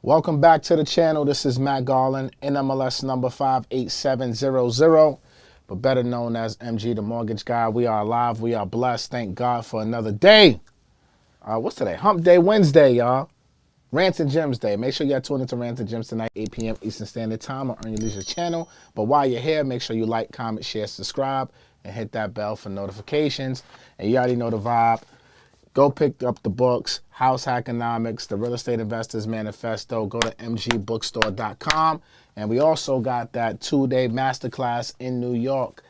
Welcome back to the channel. This is Matt Garland, NMLS number 58700, but better known as MG the Mortgage Guy. We are alive. We are blessed. Thank God for another day. What's today? Hump Day Wednesday, y'all. Rants and Gems Day. Make sure y'all tune into Rants and Gems tonight, 8 p.m. Eastern Standard Time on Earn Your Leisure channel. But while you're here, make sure you like, comment, share, subscribe, and hit that bell for notifications. And you already know the vibe. Go pick up the books, House Hackonomics, The Real Estate Investors Manifesto. Go to mgbookstore.com. And we also got that 2-day masterclass in New York,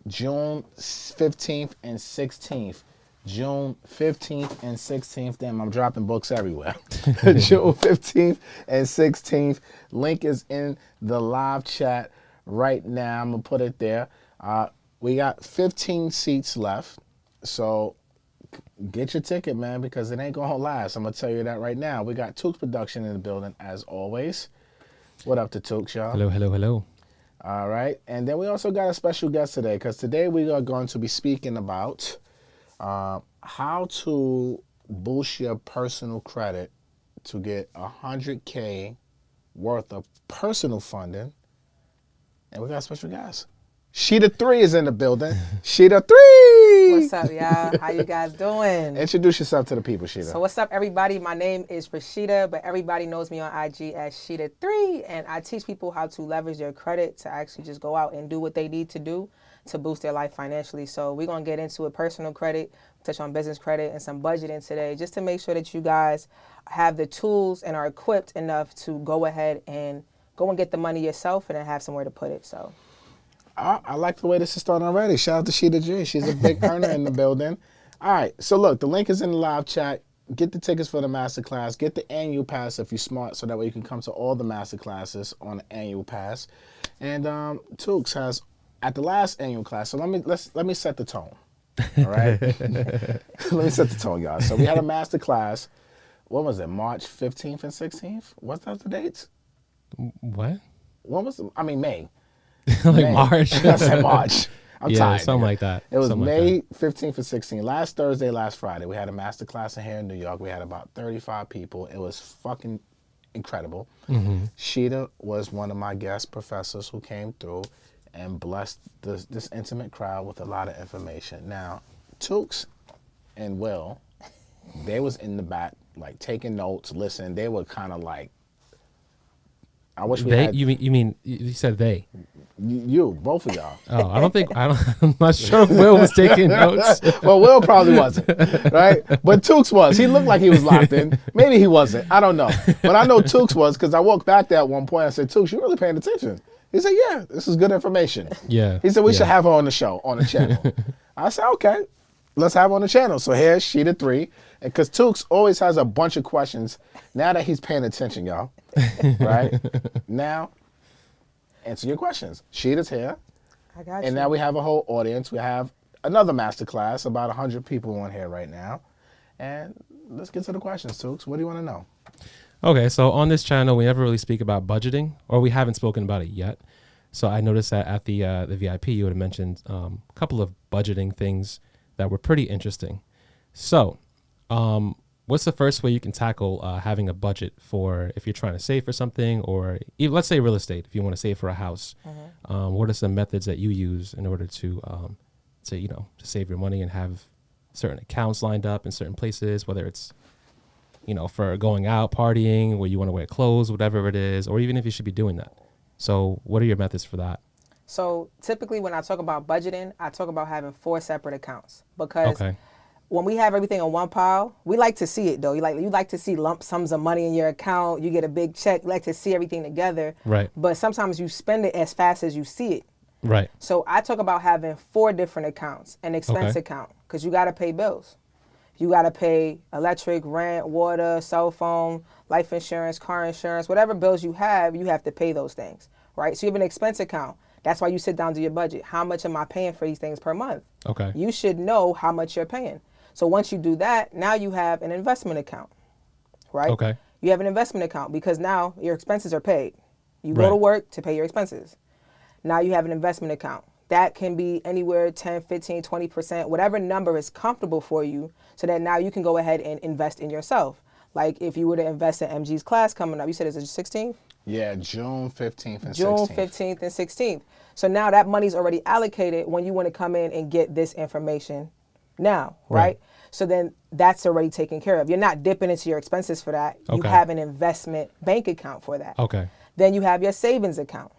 June 15th and 16th. June 15th and 16th. Damn, I'm dropping books everywhere. June 15th and 16th. Link is in the live chat right now. I'm going to put it there. We got 15 seats left. So get your ticket, man, because it ain't going to last. I'm going to tell you that right now. We got Tooks Production in the building, as always. What up to Tooks, y'all? Hello, hello, hello. All right. And then we also got a special guest today, because today we are going to be speaking about how to boost your personal credit to get $100K worth of personal funding. And we got a special guest. Rashedah 3 is in the building. Rashedah 3! What's up, y'all? How you guys doing? Introduce yourself to the people, Rashedah. So what's up, everybody? My name is Rashedah, but everybody knows me on IG as Rashedah 3, and I teach people how to leverage their credit to actually just go out and do what they need to do to boost their life financially. So we're going to get into a personal credit, touch on business credit, and some budgeting today, just to make sure that you guys have the tools and are equipped enough to go ahead and go and get the money yourself and then have somewhere to put it. So I like the way this is starting already. Shout out to Rashedah G. She's a big earner in the building. All right. So, look, the link is in the live chat. Get the tickets for the masterclass. Get the annual pass if you're smart, so that way you can come to all the masterclasses on the annual pass. And Tooks has, at the last annual class, so let me set the tone. All right? Let me set the tone, y'all. So we had a masterclass. What was it, March 15th and 16th? What's that the dates? What? When was it? I mean, May. Like May. March? I said March. I'm tired. Something like that. It was Something May like 15th and 16th. Last Thursday, last Friday, we had a master class in here in New York. We had about 35 people. It was fucking incredible. Mm-hmm. Rashedah was one of my guest professors who came through and blessed this intimate crowd with a lot of information. Now, Tooks and Will, they was in the back, like taking notes, listening. They were kind of like, I wish we had. You said they. You, both of y'all. Oh, I'm not sure if Will was taking notes. Well, Will probably wasn't, right? But Tooks was. He looked like he was locked in. Maybe he wasn't. I don't know. But I know Tooks was, because I walked back there at one point and said, Tooks, you really paying attention? He said, yeah, this is good information. Yeah. He said, we should have her on the show, on the channel. I said, okay, let's have her on the channel. So here's Rashedah 3. And because Tooks always has a bunch of questions, now that he's paying attention, y'all, right? Now, answer your questions. Rashedah's here. I got you. And now we have a whole audience. We have another masterclass, about 100 people on here right now. And let's get to the questions, Tooks. What do you want to know? Okay, so on this channel, we never really speak about budgeting, or we haven't spoken about it yet. So I noticed that at the VIP, you had mentioned a couple of budgeting things that were pretty interesting. So what's the first way you can tackle having a budget for if you're trying to save for something, or even, let's say real estate, if you want to save for a house? Mm-hmm. What are some methods that you use in order to save your money and have certain accounts lined up in certain places, whether it's, for going out, partying, where you want to wear clothes, whatever it is, or even if you should be doing that. So what are your methods for that? So typically when I talk about budgeting, I talk about having 4 separate accounts, because when we have everything in one pile, we like to see it though. You like to see lump sums of money in your account. You get a big check. You like to see everything together. Right. But sometimes you spend it as fast as you see it. Right. So I talk about having 4 different accounts. An expense account, because you got to pay bills. You got to pay electric, rent, water, cell phone, life insurance, car insurance, whatever bills you have to pay those things, right? So you have an expense account. That's why you sit down to your budget. How much am I paying for these things per month? Okay. You should know how much you're paying. So once you do that, now you have an investment account, right? Okay. You have an investment account because now your expenses are paid. You go Right. to work to pay your expenses. Now you have an investment account. That can be anywhere 10, 15, 20%, whatever number is comfortable for you, so that now you can go ahead and invest in yourself. Like if you were to invest in MG's class coming up, you said it's the 16th? Yeah, June 15th and June 16th. 15th and 16th. So now that money's already allocated when you want to come in and get this information now, right? So then that's already taken care of. You're not dipping into your expenses for that. You Okay. have an investment bank account for that. Okay. Then you have your savings account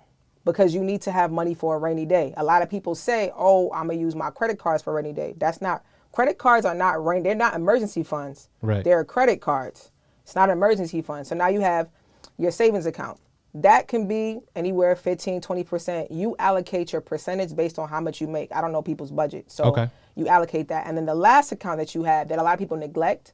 because you need to have money for a rainy day. A lot of people say, oh, I'm going to use my credit cards for a rainy day. That's not, credit cards are not they're not emergency funds. Right. They're credit cards. It's not an emergency fund. So now you have your savings account. That can be anywhere 15, 20%. You allocate your percentage based on how much you make. I don't know people's budget. So Okay. you allocate that. And then the last account that you have that a lot of people neglect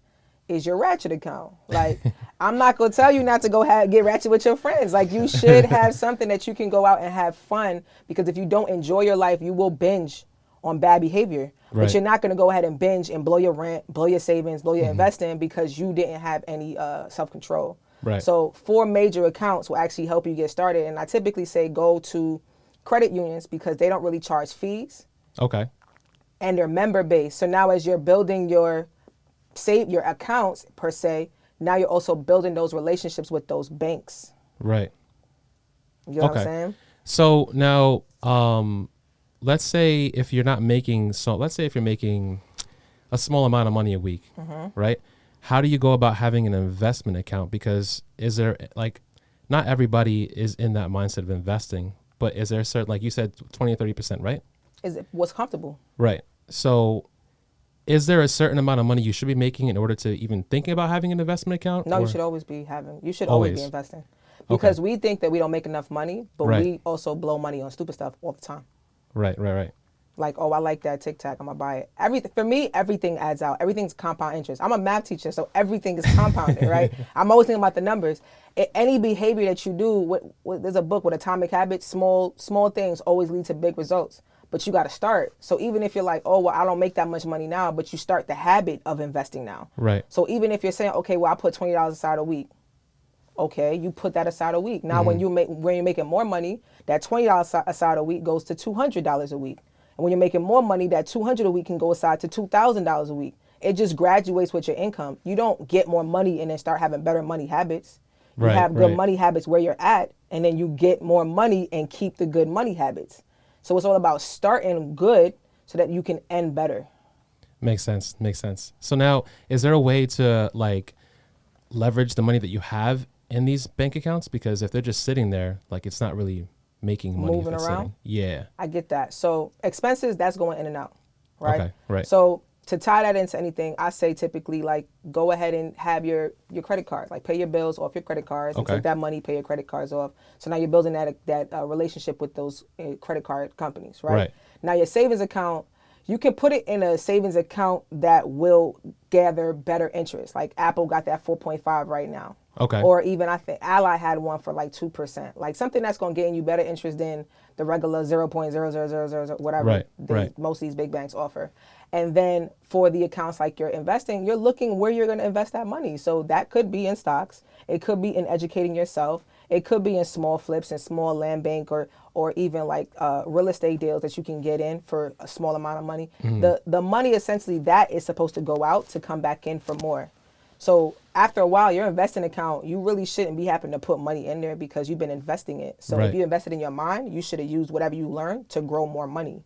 is your ratchet account. Like, I'm not going to tell you not to go get ratchet with your friends. Like, you should have something that you can go out and have fun, because if you don't enjoy your life, you will binge on bad behavior. Right. But you're not going to go ahead and binge and blow your rent, blow your savings, blow your investing because you didn't have any self-control. Right. So 4 major accounts will actually help you get started. And I typically say go to credit unions because they don't really charge fees Okay. and they're member based. So now as you're building your accounts per se, now you're also building those relationships with those banks. Right. You know what I'm saying? So now, let's say if you're not making, let's say if you're making a small amount of money a week, right? How do you go about having an investment account? Because is there, like, not everybody is in that mindset of investing, but is there a certain, like you said, 20 or 30%, right? Is it what's comfortable? Right. So is there a certain amount of money you should be making in order to even thinking about having an investment account? No, or? you should always be investing. Because we think that we don't make enough money, but Right. we also blow money on stupid stuff all the time. Right. Like, oh, I like that Tic Tac, I'm gonna buy it. For me, everything adds out. Everything's compound interest. I'm a math teacher, so everything is compounded, right? I'm always thinking about the numbers. Any behavior that you do, there's a book with Atomic Habits. Small things always lead to big results. But you got to start. So even if you're like, oh, well, I don't make that much money now, but you start the habit of investing now. Right. So even if you're saying, okay, well, I put $20 aside a week. Okay, you put that aside a week. Now when you're making more money, that $20 aside a week goes to $200 a week. And when you're making more money, that $200 a week can go aside to $2,000 a week. It just graduates with your income. You don't get more money and then start having better money habits. You Right, have good right. money habits where you're at, and then you get more money and keep the good money habits. So it's all about starting good so that you can end better. Makes sense. So now, is there a way to, like, leverage the money that you have in these bank accounts? Because if they're just sitting there, like, it's not really making money. Moving if it's around? sitting. Yeah. I get that. So expenses, that's going in and out, right? Okay, right. So to tie that into anything, I say typically, like, go ahead and have your credit cards, like pay your bills off your credit cards, and Okay. take that money, pay your credit cards off. So now you're building that relationship with those credit card companies, right? Right. Now your savings account, you can put it in a savings account that will gather better interest. Like Apple got that 4.5 right now. Okay. Or even I think Ally had one for like 2%. Like something that's going to gain you better interest than the regular 0.00000 whatever Right. most of these big banks offer. And then for the accounts like you're investing, you're looking where you're going to invest that money. So that could be in stocks. It could be in educating yourself. It could be in small flips and small land bank or even like real estate deals that you can get in for a small amount of money. The money essentially that is supposed to go out to come back in for more. So after a while, your investing account, you really shouldn't be having to put money in there because you've been investing it. So Right. if you invested in your mind, you should have used whatever you learned to grow more money.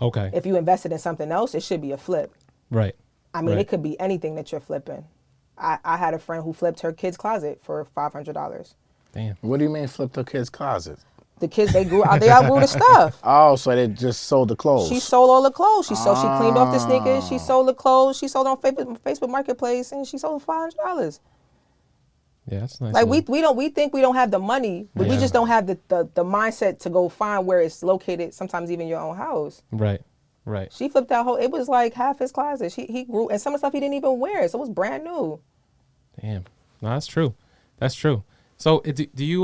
Okay. If you invested in something else, it should be a flip. Right. I mean, Right. it could be anything that you're flipping. I had a friend who flipped her kid's closet for $500. Damn. What do you mean flip the kid's closet? The kids, they outgrew the stuff. Oh, so they just sold the clothes. She sold all the clothes. She cleaned off the sneakers. She sold the clothes. She sold on Facebook Marketplace, and she sold for $500. Yeah, that's nice. Like of them. we think we don't have the money, but we Yeah. just don't have the mindset to go find where it's located. Sometimes even your own house. Right. She flipped that whole. It was like half his closet. He grew, and some of the stuff he didn't even wear, so it was brand new. Damn. No, that's true. So do you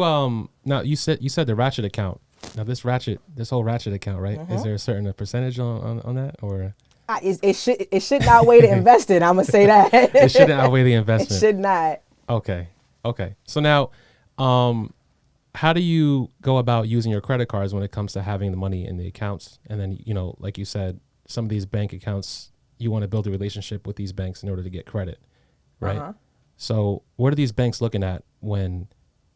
now you said the Ratchet account. Now this whole Ratchet account, right? Is there a certain percentage on that, or It should not outweigh the invested. I'm gonna say that. it shouldn't outweigh the It investment? should not. Okay. So now, how do you go about using your credit cards when it comes to having the money in the accounts? And then, like you said, some of these bank accounts, you want to build a relationship with these banks in order to get credit, right? Uh-huh. So what are these banks looking at when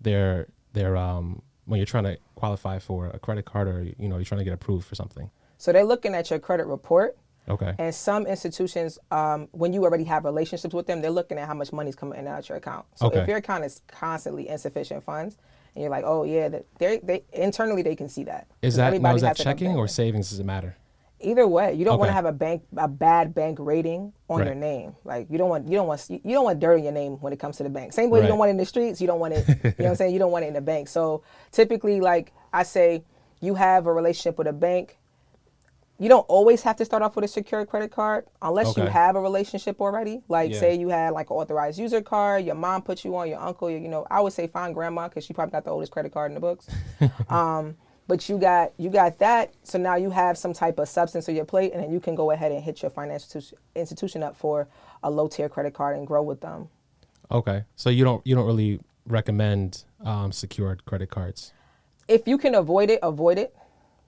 they're when you're trying to qualify for a credit card, or you're trying to get approved for something? So they're looking at your credit report. Okay. And some institutions, when you already have relationships with them, they're looking at how much money's coming in and out your account. So Okay. if your account is constantly insufficient funds, and you're like, oh yeah, they internally they can see that. Is 'Cause that everybody is that has like a checking bank. or savings? Does it matter? Either way, you don't want to Okay. have a bad bank rating on Right. your name. Like you don't want dirt in your name when it comes to the bank. Same way you Right. don't want it in the streets, you don't want it. You know what I'm saying? You don't want it in the bank. So typically, like I say, you have a relationship with a bank. You don't always have to start off with a secured credit card unless you Okay. have a relationship already. Like Yeah. say you had like an authorized user card, your mom put you on, your uncle, I would say find grandma because she probably got the oldest credit card in the books. But you got that, so now you have some type of substance on your plate, and then you can go ahead and hit your financial institution up for a low tier credit card and grow with them. Okay. So you don't really recommend secured credit cards? If you can avoid it,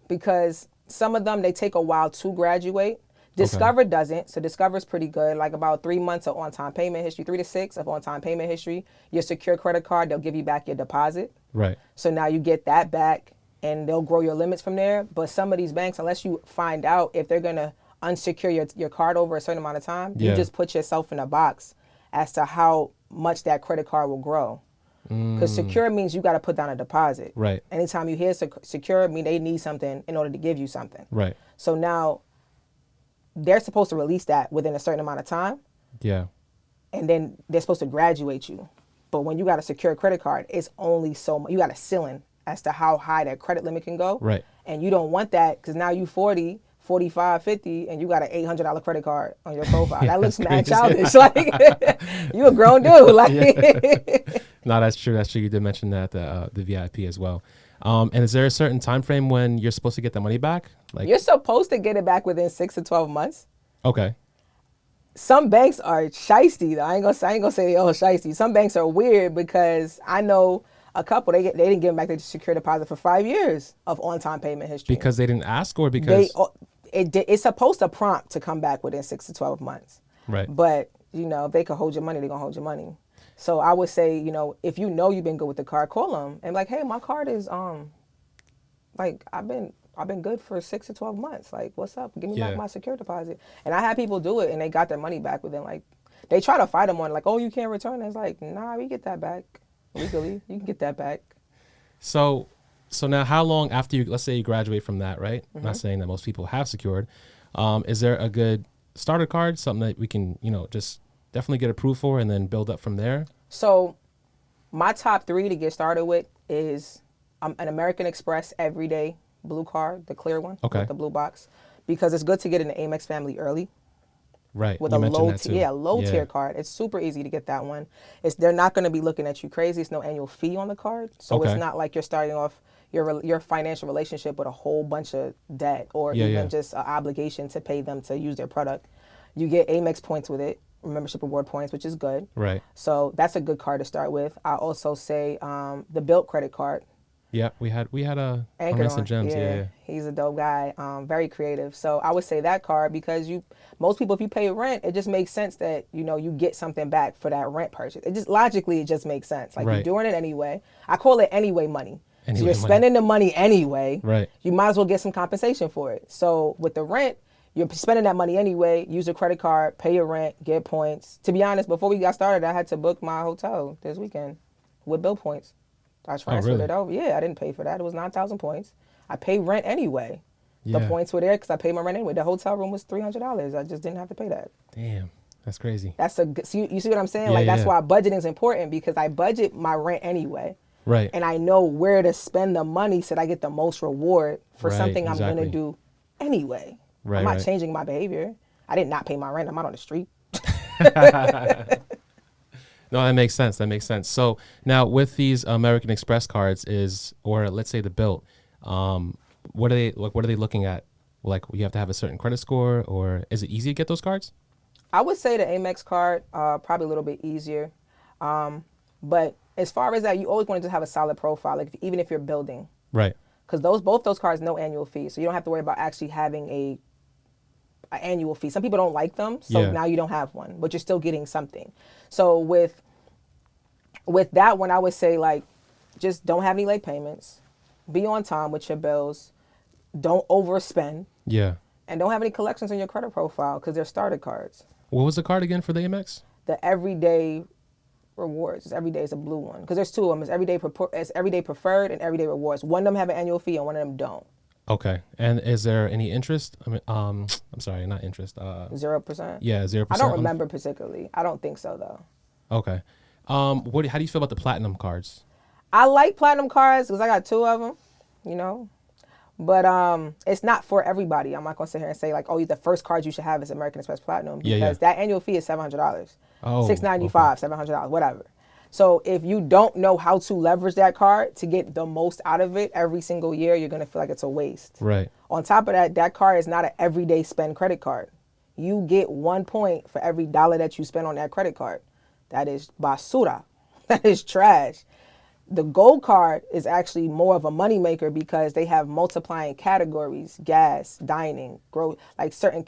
because some of them they take a while to graduate. Discover doesn't, so Discover's pretty good. Like about 3 months of on-time payment history, 3 to 6 of on-time payment history. Your secure credit card, they'll give you back your deposit. Right. So now you get that back, and they'll grow your limits from there. But some of these banks, unless you find out if they're going to unsecure your card over a certain amount of time, Yeah. you just put yourself in a box as to how much that credit card will grow. Because secure means you got to put down a deposit. Right. Anytime you hear secure, mean they need something in order to give you something. Right. So now they're supposed to release that within a certain amount of time, Yeah. and then they're supposed to graduate you. But when you got a secure credit card, it's only so much. You got a ceiling as to how high that credit limit can go. Right. And you don't want that because now you 40, 45, 50, and you got an $800 credit card on your profile. Yeah, that looks that's mad crazy. childish. Like you a grown dude. Like No, that's true. That's true. You did mention that the VIP as well. And is there a certain time frame when you're supposed to get the money back? Like, you're supposed to get it back within 6 to 12 months. okay. Some banks are shiesty though. I ain't gonna say they all shiesty. Some banks are weird because I know a couple they didn't give back their secure deposit for 5 years of on-time payment history. Because they didn't ask, or because It's supposed to prompt to come back within 6 to 12 months. right. But if they could hold your money, they're gonna hold your money. So I would say, if you've been good with the card, call them and like, hey, my card is like I've been good for 6 to 12 months. Like, what's up? Give me Yeah. back my secure deposit. And I had people do it and they got their money back within like, they try to fight them on like, oh, you can't return it. It's like, nah, we get that back legally. You can get that back. So now, how long after let's say you graduate from that, right? I'm Mm-hmm. not saying that most people have secured. Is there a good starter card, something that we can, just definitely get approved for and then build up from there? So my top 3 to get started with is an American Express everyday blue card, the clear one Okay. with the blue box, because it's good to get in the Amex family early Right. with You a mentioned that too. low Yeah. tier card. It's super easy to get that one. They're not going to be looking at you crazy. It's no annual fee on the card, so Okay. it's not like you're starting off your financial relationship with a whole bunch of debt or Yeah, even yeah. just an obligation to pay them to use their product. You get Amex points with it, membership reward points, which is good. Right. So that's a good card to start with. I also say the Built credit card. Yeah. We had a Anchor Honest on. and Gems. Yeah. He's a dope guy. Very creative. So I would say that card because most people, if you pay rent, it just makes sense that you get something back for that rent purchase. It just logically it just makes sense. Like Right. you're doing it anyway. I call it anyway money. So Anyway you're money. spending the money anyway. Right. You might as well get some compensation for it. So with the rent, you're spending that money anyway. Use a credit card, pay your rent, get points. To be honest, before we got started, I had to book my hotel this weekend with bill points. I transferred really? it over. Yeah, I didn't pay for that. It was 9,000 points. I pay rent anyway. The Yeah. points were there because I paid my rent anyway. The hotel room was $300. I just didn't have to pay that. Damn. That's crazy. That's so you see what I'm saying? Yeah, Like that's yeah. why budgeting is important because I budget my rent anyway. Right. And I know where to spend the money so that I get the most reward for Right, something I'm going to exactly. do anyway. Right, I'm not right. changing my behavior. I did not pay my rent. I'm out on the street. No, that makes sense. That makes sense. So now with these American Express cards or let's say the Built, what are they looking at? Like you have to have a certain credit score, or is it easy to get those cards? I would say the Amex card, probably a little bit easier. But as far as that, you always want to have a solid profile, like even if you're building. Right. Because both those cards, no annual fee. So you don't have to worry about actually having an annual fee. Some people don't like them, so Yeah. now you don't have one, but you're still getting something. So with With that one, I would say like, just don't have any late payments, be on time with your bills, don't overspend, Yeah. and don't have any collections on your credit profile because they're starter cards. What was the card again for the Amex? The everyday rewards. Every day is a blue one because there's two of them. It's everyday preferred and everyday rewards. One of them have an annual fee and one of them don't. Okay. And is there any interest? I mean, I'm sorry, not interest. 0%. Yeah, 0%. I don't remember particularly. I don't think so though. Okay. How do you feel about the platinum cards? I like platinum cards because I got two of them, you know. But it's not for everybody. I'm not gonna sit here and say like, oh, the first card you should have is American Express Platinum because that annual fee is $700, $695, $700, whatever. So if you don't know how to leverage that card to get the most out of it every single year, you're gonna feel like it's a waste. Right. On top of that, that card is not an everyday spend credit card. You get 1 point for every dollar that you spend on that credit card. That is basura. That is trash. The gold card is actually more of a moneymaker because they have multiplying categories: gas, dining, growth, like certain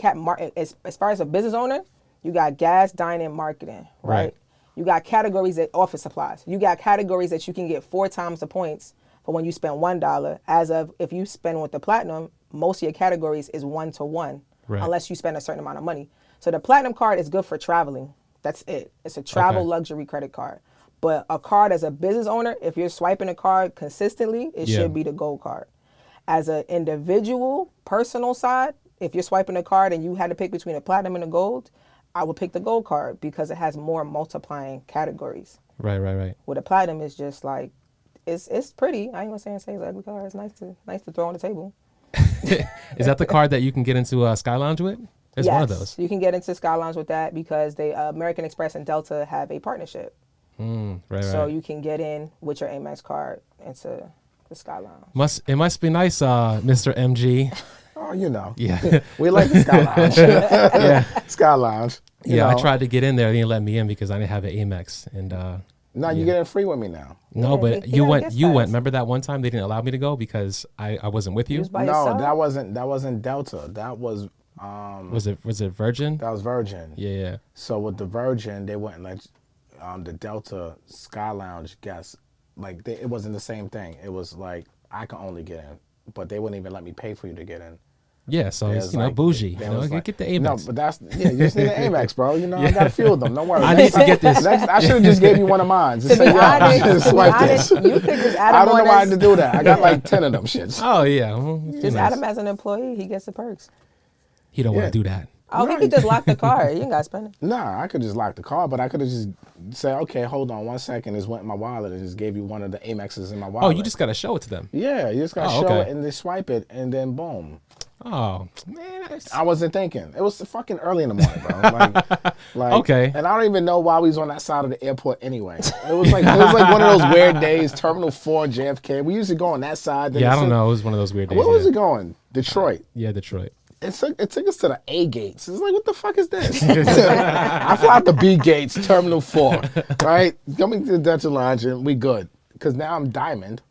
as far as a business owner, you got gas, dining, marketing, right? You got categories that office supplies. You got categories that you can get 4 times the points for when you spend $1. As of if you spend with the platinum, most of your categories is 1 to 1, unless you spend a certain amount of money. So the platinum card is good for traveling. That's it. It's a travel luxury credit card. But a card as a business owner, if you're swiping a card consistently, it should be the gold card. As an individual, personal side, if you're swiping a card and you had to pick between a platinum and a gold, I would pick the gold card because it has more multiplying categories. Right. With a platinum, it's just like, it's pretty. I ain't gonna say it's an ugly card. It's nice to throw on the table. Is that the card that you can get into Sky Lounge with? It's one of those. You can get into Sky Lounge with that because they American Express and Delta have a partnership. So you can get in with your Amex card into the Sky Lounge. It must be nice, Mr. MG. Oh, you know. Yeah. We like the Sky Lounge. Sky Lounge. You know. I tried to get in there. They didn't let me in because I didn't have an Amex. And no, you get in free with me now. No, but you went. Remember that one time they didn't allow me to go because I wasn't with you? No, that wasn't Delta. That was Was it Virgin? That was Virgin. Yeah. So with the Virgin, they wouldn't let the Delta Sky Lounge guests, like it wasn't the same thing. It was like I could only get in, but they wouldn't even let me pay for you to get in. Yeah, so it's like, bougie. Get the Amex. No, but you just need an Amex, bro. You know, I got a few of them. Don't worry. I need to get this. I should have just gave you one of mine. To be honest, you could just add him I don't know why I had to do that. I got like 10 of them shits. Oh yeah, just add him as an employee. He gets the perks. He don't want to do that. Oh, he could just lock the car. You ain't got to spend it. Nah, I could just lock the car, but I could have just said, okay, hold on 1 second. Just went in my wallet and just gave you one of the Amexes in my wallet. Oh, you just got to show it to them. Yeah, you just got to show it and they swipe it and then boom. Oh, man. I wasn't thinking. It was fucking early in the morning, bro. Like, okay. And I don't even know why we was on that side of the airport anyway. It was like one of those weird days, Terminal 4, JFK. We used to go on that side. Yeah, I don't know. It was one of those weird days. Where was it going? Detroit. Yeah, Detroit. It took us to the A gates. It's like, what the fuck is this? I fly out the B gates, Terminal 4, right? Coming to the Dutch Lounge and we good. Because now I'm Diamond.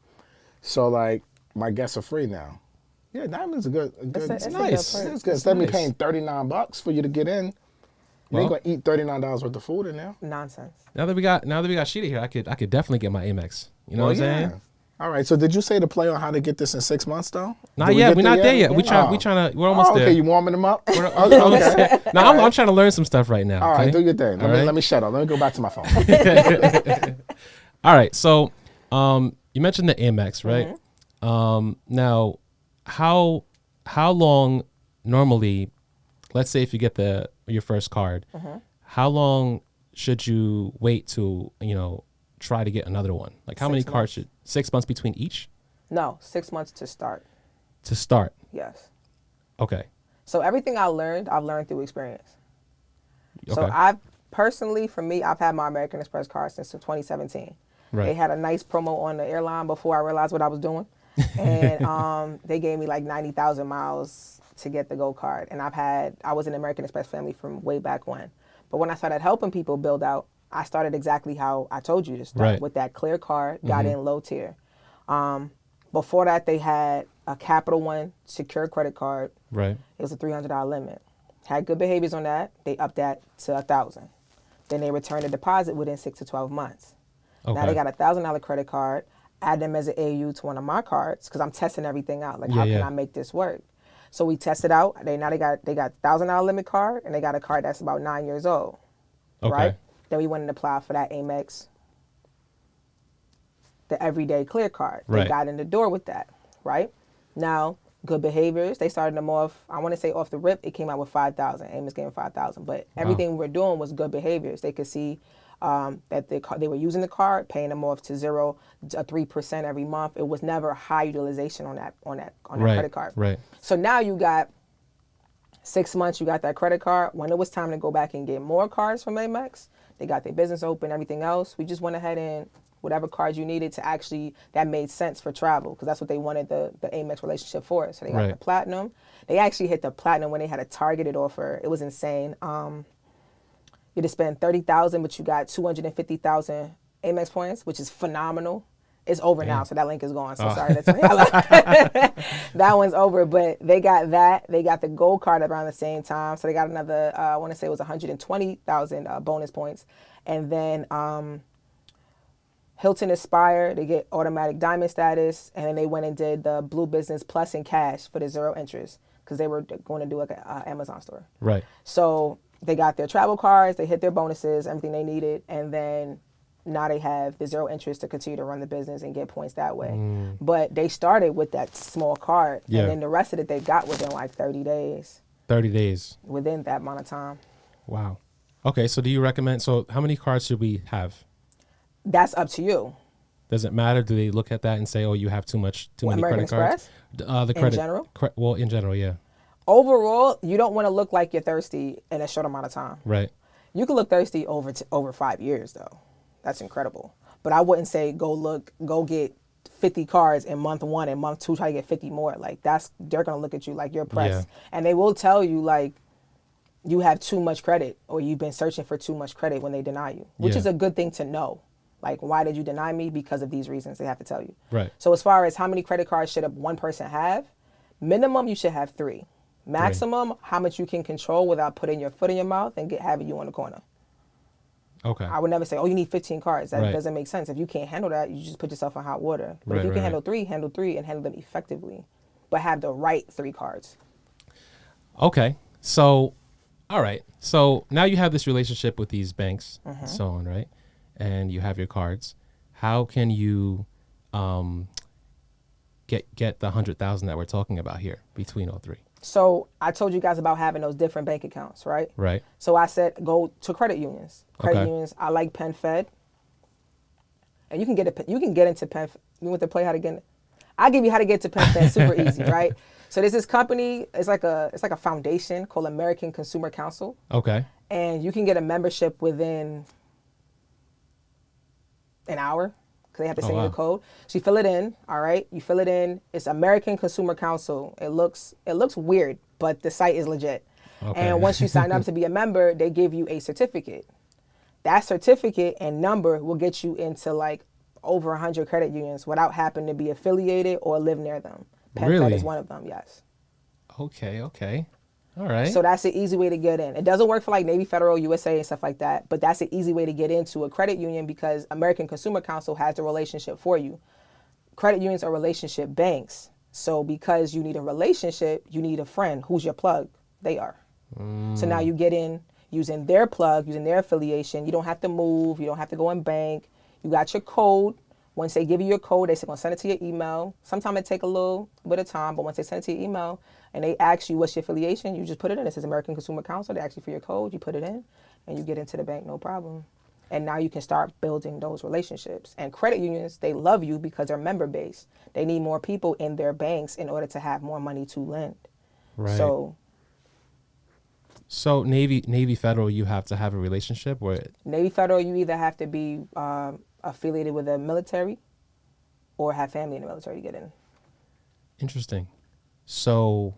So, like, my guests are free now. Yeah, Diamond's a good. It's nice. It's good. Instead of me paying $39 for you to get in, you ain't gonna eat $39 worth of food in there. Nonsense. Now that we got Sheeta here, I could definitely get my Amex. You know what I'm saying? All right. So did you say the play on how to get this in 6 months though? Not yet. We're not there yet. We're almost there. Okay, you warming them up? Okay. Now I'm trying to learn some stuff right now. All right, do your thing. Let me shut up. Let me go back to my phone. All right. So you mentioned the Amex, right? Mm-hmm. Now, how long normally, let's say if you get your first card, how long should you wait to try to get another one? Like how many cards should 6 months between each? No, 6 months to start. To start? Yes. Okay. So everything I've learned through experience. Okay. So I've personally, for me, I've had my American Express card since 2017. Right. They had a nice promo on the airline before I realized what I was doing. And they gave me like 90,000 miles to get the gold card. And I was an American Express family from way back when. But when I started helping people build out, I started exactly how I told you to start, with that clear card, got in low tier. Before that, they had a Capital One secure credit card. Right. It was a $300 limit. Had good behaviors on that. They upped that to $1,000. Then they returned the deposit within 6 to 12 months. Now Okay. they got $1,000 credit card. Add them as an AU to one of my cards because I'm testing everything out. Like, Yeah, how yeah. can I make this work? So we tested out. They got $1,000 limit card, and they got a card that's about 9 years old. Okay. Right? Then we went and applied for that Amex, the everyday clear card. They Right. got in the door with that. Right? Now, good behaviors. They started them off. I want to say off the rip, it came out with 5,000. Amex gave them 5,000, but everything we were doing was good behaviors. They could see that they were using the card, paying them off to 3% every month. It was never high utilization on that Right. credit card. Right. So now you got 6 months. You got that credit card. When it was time to go back and get more cards from Amex, they got their business open, everything else. We just went ahead and whatever cards you needed to actually that made sense for travel because that's what they wanted the Amex relationship for. So they got Right. the platinum. They actually hit the platinum when they had a targeted offer. It was insane. You had to spend 30,000, but you got 250,000 Amex points, which is phenomenal. It's over now, so that link is gone. So sorry to tell y'all. That one's over, but they got that. They got the gold card around the same time, so they got another. I want to say it was 120,000 bonus points, and then Hilton Aspire, they get automatic diamond status, and then they went and did the Blue Business Plus in cash for the 0 interest because they were going to do like an Amazon store. Right. So they got their travel cards, they hit their bonuses, everything they needed, and then now they have the 0 interest to continue to run the business and get points that way. But they started with that small card, Yeah. and then the rest of it they got within like 30 days, 30 days. within that amount of time. Wow. Okay. So do you recommend? So how many cards should we have? That's up to you. Does it matter? Do they look at that and say, "Oh, you have too many American credit cards"? Express? The credit. general? Well, in general, yeah. Overall, you don't want to look like you're thirsty in a short amount of time. Right. You can look thirsty over 5 years though. That's incredible. But I wouldn't say go get 50 cards in month 1 and month 2 try to get 50 more. Like they're gonna look at you like you're pressed, and they will tell you like you have too much credit or you've been searching for too much credit when they deny you, which Yeah. is a good thing to know. Like, why did you deny me? Because of these reasons. They have to tell you. Right. So as far as how many credit cards should one person have, minimum you should have 3. Maximum, how much you can control without putting your foot in your mouth and having you on the corner. Okay. I would never say, oh, you need 15 cards. That Right. doesn't make sense. If you can't handle that, you just put yourself in hot water. But if you can handle 3, handle 3 and handle them effectively. But have the right 3 cards. Okay. So, all right. So now you have this relationship with these banks and so on, right? And you have your cards. How can you get the 100,000 that we're talking about here between all 3? So I told you guys about having those different bank accounts, right? Right. So I said go to credit unions. Credit Okay. unions, I like PenFed. And you can get into PenFed. You want to play how to get I'll give you how to get to PenFed super easy, right? So there's this company, it's like a foundation called American Consumer Council. Okay. And you can get a membership within an hour because they have to send you wow. the code. So you fill it in, all right? You fill it in. It's American Consumer Council. It looks weird, but the site is legit. Okay. And once you sign up to be a member, they give you a certificate. That certificate and number will get you into like over 100 credit unions without having to be affiliated or live near them. PenFed Really? is one of them, yes. Okay. All right. So that's an easy way to get in. It doesn't work for like Navy Federal, USA, and stuff like that, but that's an easy way to get into a credit union because American Consumer Council has the relationship for you. Credit unions are relationship banks. So because you need a relationship, you need a friend. Who's your plug? They are. So now you get in using their plug, using their affiliation. You don't have to move. You don't have to go in bank. You got your code. Once they give you your code, they're going to send it to your email. Sometimes it take a little bit of time, but once they send it to your email and they ask you what's your affiliation, you just put it in. It says American Consumer Council. They ask you for your code. You put it in, and you get into the bank, no problem. And now you can start building those relationships. And credit unions, they love you because they're member-based. They need more people in their banks in order to have more money to lend. Right. So Navy Federal, you have to have a relationship with. Navy Federal, you either have to be affiliated with the military or have family in the military to get in. Interesting. So,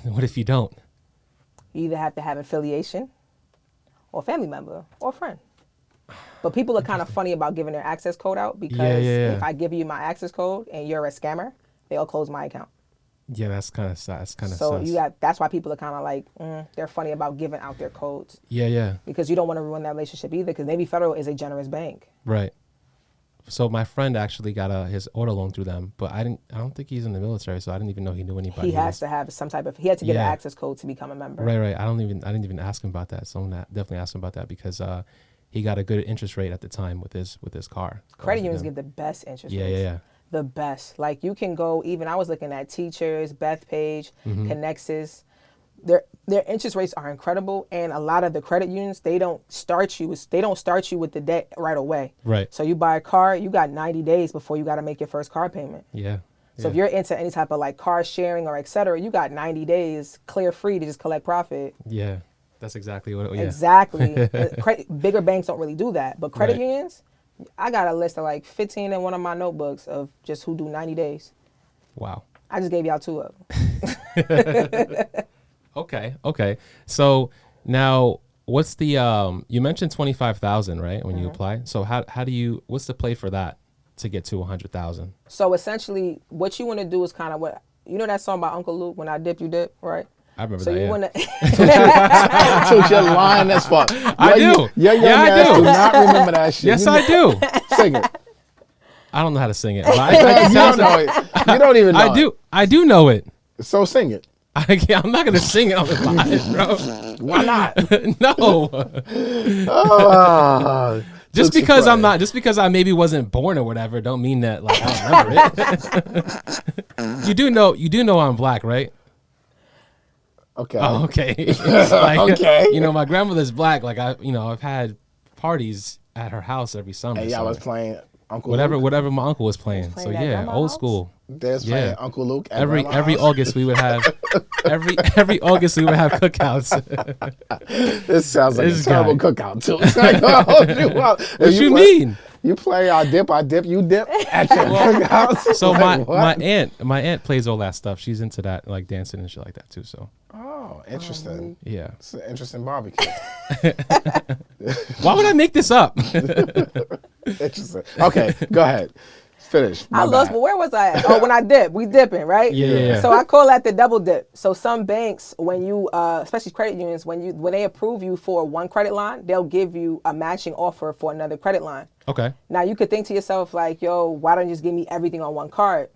what if you don't? You either have to have affiliation or family member or friend. But people are kind of funny about giving their access code out because Yeah. if I give you my access code and you're a scammer, they'll close my account. Yeah, that's kind of sus. So that's why people are kind of like, they're funny about giving out their codes. Yeah. Because you don't want to ruin that relationship either, because Navy Federal is a generous bank. Right. So my friend actually got his auto loan through them, but I don't think he's in the military, so I didn't even know he knew anybody. He has to have some type of, he had to get an access code to become a member. Right. I didn't even ask him about that. So I'm definitely ask him about that because he got a good interest rate at the time with his car. Credit unions give the best interest rates. Yeah. The best. Like you can go, even I was looking at Teachers, Bethpage, Connexus. Their interest rates are incredible, and a lot of the credit unions, they don't start you with the debt right away. Right. So you buy a car, you got 90 days before you got to make your first car payment. Yeah. So if you're into any type of like car sharing or et cetera, you got 90 days clear free to just collect profit. Yeah. That's exactly what. Yeah. Exactly. Bigger banks don't really do that, but credit unions, I got a list of like 15 in one of my notebooks of just who do 90 days. Wow. I just gave y'all 2 of them. Okay. So now, what's the you mentioned 25,000, right? When you apply. So how do you? What's the play for that to get to 100,000? So essentially, what you want to do is kind of what you know that song by Uncle Luke, "When I Dip, You Dip," right? I remember So that. you Yeah. want to. Dude, you're lying as fuck. I do. Your young Yeah, I ass do. do not remember that shit. Yes, I do. Sing it. I don't know how to sing it. But I You don't know it. You don't even know I do. I do know it. it. So sing it. I'm not gonna sing it on the live, bro. Why not? No. Oh, Just Tootsie because Frutti. just because I maybe wasn't born or whatever, don't mean that like I remember it. You do know I'm black, right? Okay. Oh, okay. Like, Okay. You know, my grandmother's black. Like I've had parties at her house every summer. And y'all so was playing Uncle whatever Luke. my uncle was playing. So playing at yeah, grandma's old house? school. They was playing Uncle Luke. At Every Grandma's house. August we would have every August we would have cookouts. This sounds like This a terrible guy. cookout too. It's like, oh, What you mean? You play I dip, you dip at your cookout. So Like, what? my aunt plays all that stuff. She's into that, like dancing and shit like that too. So Oh, interesting. yeah. It's an interesting barbecue. Why would I make this up? Interesting. Okay, go ahead. Finish. I lost, but where was I at? Oh, when I dip, we dipping, right? Yeah. So I call that the double dip. So some banks, when you, especially credit unions, when they approve you for one credit line, they'll give you a matching offer for another credit line. Okay. Now you could think to yourself like, yo, why don't you just give me everything on one card?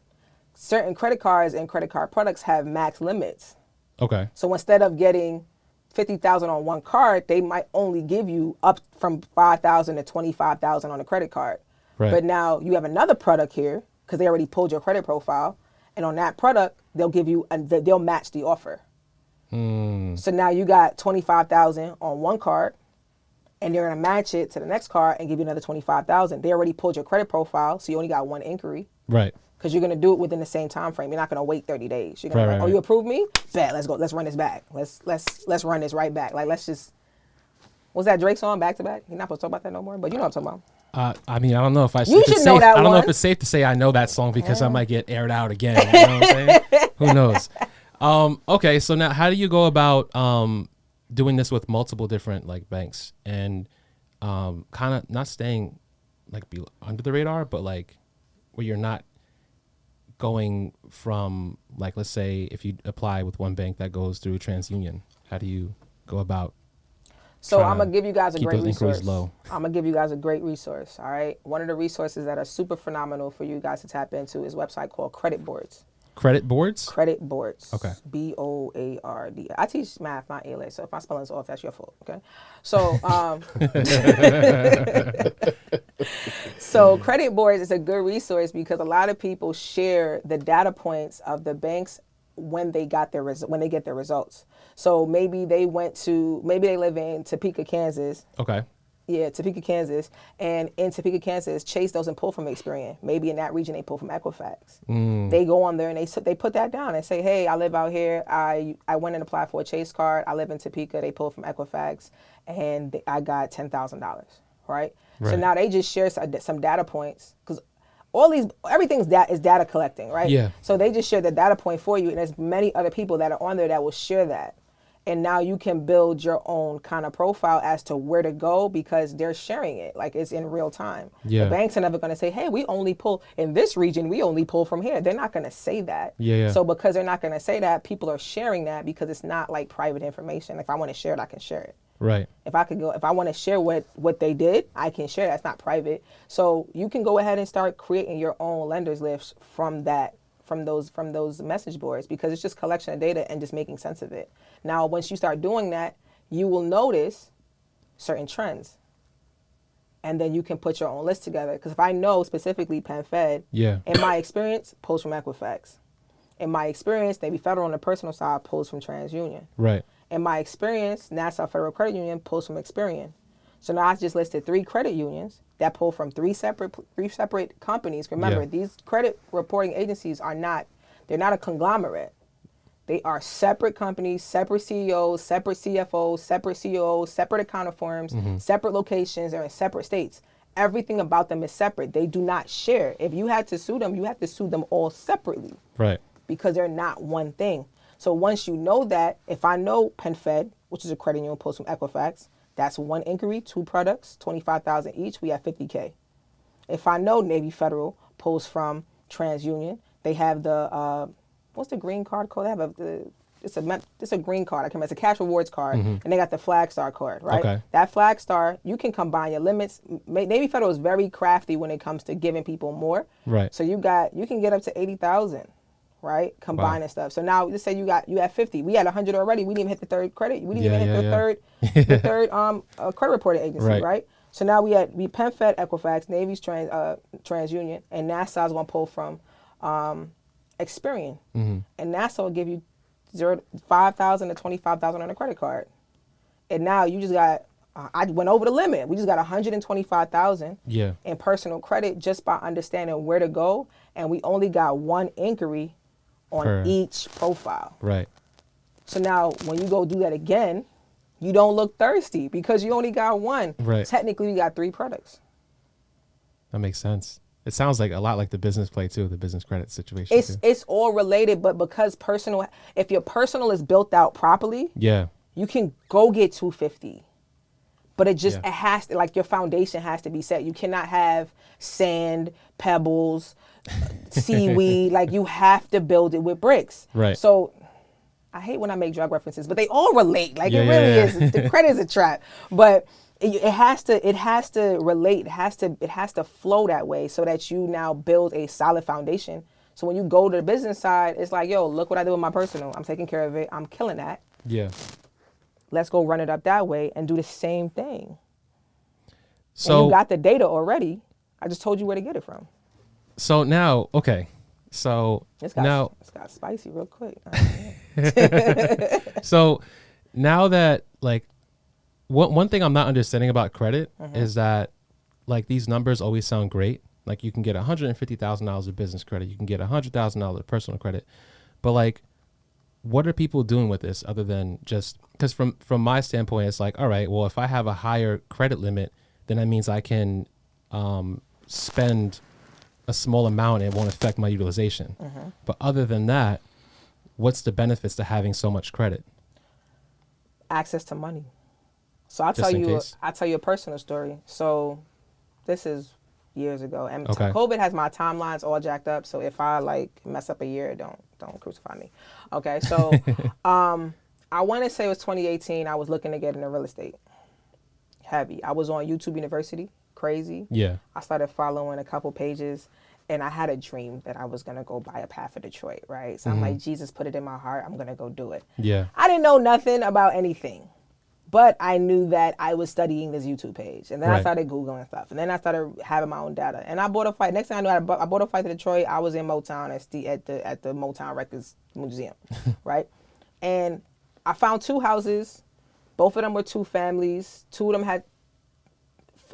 Certain credit cards and credit card products have max limits. Okay. So instead of getting 50,000 on one card, they might only give you up from 5,000 to 25,000 on a credit card. Right. But now you have another product here because they already pulled your credit profile, and on that product they'll give you they'll match the offer. So now you got 25,000 on one card, and they're gonna match it to the next card and give you another 25,000. They already pulled your credit profile, so you only got one inquiry. Right. Because you're gonna do it within the same time frame. You're not gonna wait 30 days. You're gonna Right. you approve me? Bet, let's go. Let's run this back. Let's run this right back. Like let's just. Was that Drake song Back to Back? You're not supposed to talk about that no more, but you know what I'm talking about. I mean, I don't know if I. You if it's should know safe, that I don't know one. if it's safe to say I know that song because I might get aired out again. You know what I'm saying? Who knows? Okay, so now how do you go about doing this with multiple different like banks and kind of not staying like under the radar, but like where you're not going from like, let's say if you apply with one bank that goes through TransUnion, how do you go about? So trying I'm gonna to give you guys a keep great those inquiries resource. low? I'm gonna give you guys a great resource. All right. One of the resources that are super phenomenal for you guys to tap into is a website called Credit Boards. Credit boards? Credit Boards. Okay. BOARD. I teach math, not A-Level, so if my spelling's off, that's your fault. Okay. So so Credit Boards is a good resource because a lot of people share the data points of the banks when they got their when they get their results. So maybe they live in Topeka, Kansas. Okay. Yeah, Topeka, Kansas. And in Topeka, Kansas, Chase doesn't pull from Experian. Maybe in that region they pull from Equifax. They go on there and they put that down and say, hey, I live out here. I went and applied for a Chase card. I live in Topeka. They pull from Equifax, and I got $10,000. Right? So now they just share some data points because everything's is data collecting, right? Yeah. So they just share the data point for you, and there's many other people that are on there that will share that. And now you can build your own kind of profile as to where to go because they're sharing it. Like it's in real time. Yeah. The banks are never going to say, hey, we only pull in this region. We only pull from here. They're not going to say that. Yeah. So because they're not going to say that, people are sharing that because it's not like private information. If I want to share it, I can share it. Right. If I want to share what they did, I can share. That's not private. So you can go ahead and start creating your own lenders list from those message boards because it's just collection of data and just making sense of it. Now, once you start doing that, you will notice certain trends. And then you can put your own list together. Because if I know specifically PenFed, in my experience, pulls from Equifax. In my experience, Navy Federal on the personal side pulls from TransUnion. Right. In my experience, Nassau Federal Credit Union pulls from Experian. So now I just listed 3 credit unions that pull from three separate companies. Remember, these credit reporting agencies they're not a conglomerate. They are separate companies, separate CEOs, separate CFOs, separate COOs, separate accounting firms, separate locations, they're in separate states. Everything about them is separate. They do not share. If you had to sue them, you have to sue them all separately. Right. Because they're not one thing. So once you know that, if I know PenFed, which is a credit union pulls from Equifax, that's 1 inquiry, 2 products, $25,000 each, we have $50K. If I know Navy Federal pulls from TransUnion, they have the, what's the green card called? They have it's a green card. I can remember. It's a cash rewards card, and they got the Flagstar card, right? Okay. That Flagstar, you can combine your limits. Navy Federal is very crafty when it comes to giving people more. Right. So you can get up to 80,000. Right, combining stuff. So now, let's say you have 50. We had 100 already. We didn't even hit the third credit. We didn't even hit the third credit reporting agency. Right. So now we PenFed, Equifax, Navy's TransUnion, and Nassau's going to pull from Experian, and Nassau will give you $5,000 to $25,000 on a credit card. And now you just got. I went over the limit. We just got $125,000 in personal credit just by understanding where to go, and we only got 1 inquiry on each profile. Right. So now when you go do that again, you don't look thirsty because you only got 1. Right. Technically, you got 3 products. That makes sense. It sounds like a lot like the business play too, the business credit situation. It's all related, but because if your personal is built out properly, you can go get 250. But it has to, like, your foundation has to be set. You cannot have sand, pebbles, seaweed. Like, you have to build it with bricks. Right. So I hate when I make drug references, but they all relate. Like, it really is. The credit is a trap. But it has to relate. It has to flow that way so that you now build a solid foundation. So when you go to the business side, it's like, yo, look what I did with my personal. I'm taking care of it. I'm killing that. Yeah. Let's go run it up that way and do the same thing. So and you got the data already. I just told you where to get it from. So now, okay. So It's got spicy real quick. So now that, like, one thing I'm not understanding about credit is that, like, these numbers always sound great. Like, you can get $150,000 of business credit. You can get $100,000 of personal credit. But, like, what are people doing with this other than just, because from my standpoint, it's like, all right, well, if I have a higher credit limit, then that means I can spend a small amount and it won't affect my utilization. But other than that, what's the benefits to having so much credit? Access to money. So I'll tell you a personal story. So this is years ago, and COVID has my timelines all jacked up. So if I like mess up a year, don't crucify me. Okay, so I want to say it was 2018. I was looking to get into real estate. Heavy. I was on YouTube University. Crazy. Yeah. I started following a couple pages, and I had a dream that I was gonna go buy a path for Detroit. Right. So I'm like, Jesus put it in my heart. I'm gonna go do it. Yeah. I didn't know nothing about anything. But I knew that I was studying this YouTube page. And then I started Googling stuff. And then I started having my own data. And I bought a flight. Next thing I knew, I bought a flight to Detroit. I was in Motown at the Motown Records Museum, right? And I found 2 houses. Both of them were 2 families. 2 of them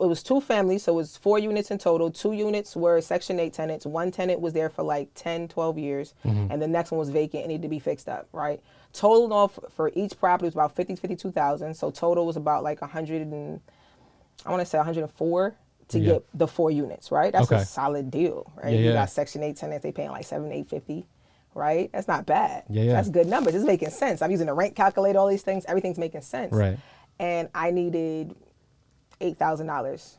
it was 2 families, so it was 4 units in total. 2 units were Section 8 tenants. 1 tenant was there for like 10, 12 years. And the next one was vacant and needed to be fixed up, right? Total off for each property was about $52,000. So total was about like 104 to get the 4 units, right? That's a solid deal, right? You got Section 8 tenants, they paying like $7,850, right? That's not bad. Yeah. That's good numbers. It's making sense. I'm using the rent calculator, all these things. Everything's making sense. Right. And I needed $8,000.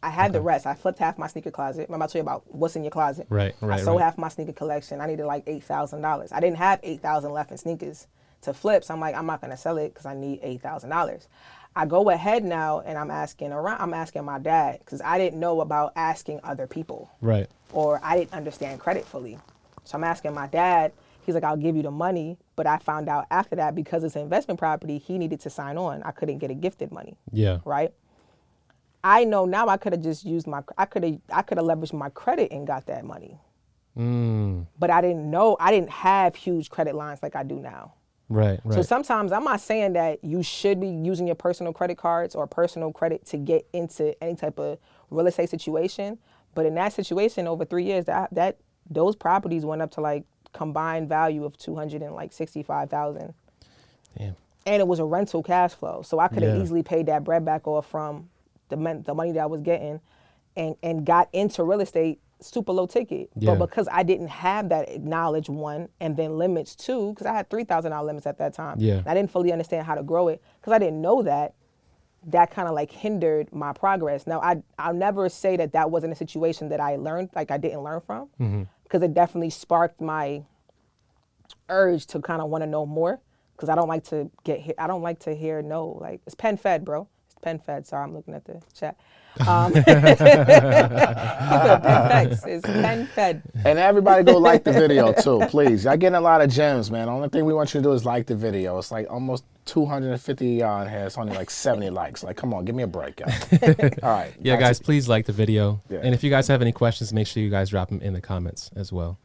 I had the rest. I flipped half my sneaker closet. Remember I told you about what's in your closet? Right. I sold half my sneaker collection. I needed like $8,000. I didn't have $8,000 left in sneakers to flip. So I'm like, I'm not going to sell it because I need $8,000. I go ahead now and I'm asking my dad because I didn't know about asking other people. Right. Or I didn't understand credit fully. So I'm asking my dad. He's like, I'll give you the money. But I found out after that, because it's an investment property, he needed to sign on. I couldn't get a gifted money. Yeah. Right? I know now I could have just used I could have leveraged my credit and got that money. But I didn't have huge credit lines like I do now. Right. So sometimes I'm not saying that you should be using your personal credit cards or personal credit to get into any type of real estate situation. But in that situation, over 3 years, that those properties went up to like combined value of $265,000. Damn. And it was a rental cash flow, so I could have easily paid that bread back off from the money that I was getting, and got into real estate super low ticket. Yeah. But because I didn't have that knowledge, one, and then limits, two, because I had $3,000 limits at that time. Yeah. And I didn't fully understand how to grow it because I didn't know that. That kind of like hindered my progress. Now, I'll never say that wasn't a situation that I learned, like I didn't learn from, because it definitely sparked my urge to kind of want to know more, because I don't like to hear no. Like, it's pen fed, bro. It's pen fed. Sorry, I'm looking at the chat. It's pen fed. And everybody go like the video too, please. Y'all getting a lot of gems, man. The only thing we want you to do is like the video. It's like almost 250 y'all in here. It's only like 70 likes. Like, come on, give me a break, guys. All right. Yeah, guys, please like the video. Yeah. And if you guys have any questions, make sure you guys drop them in the comments as well.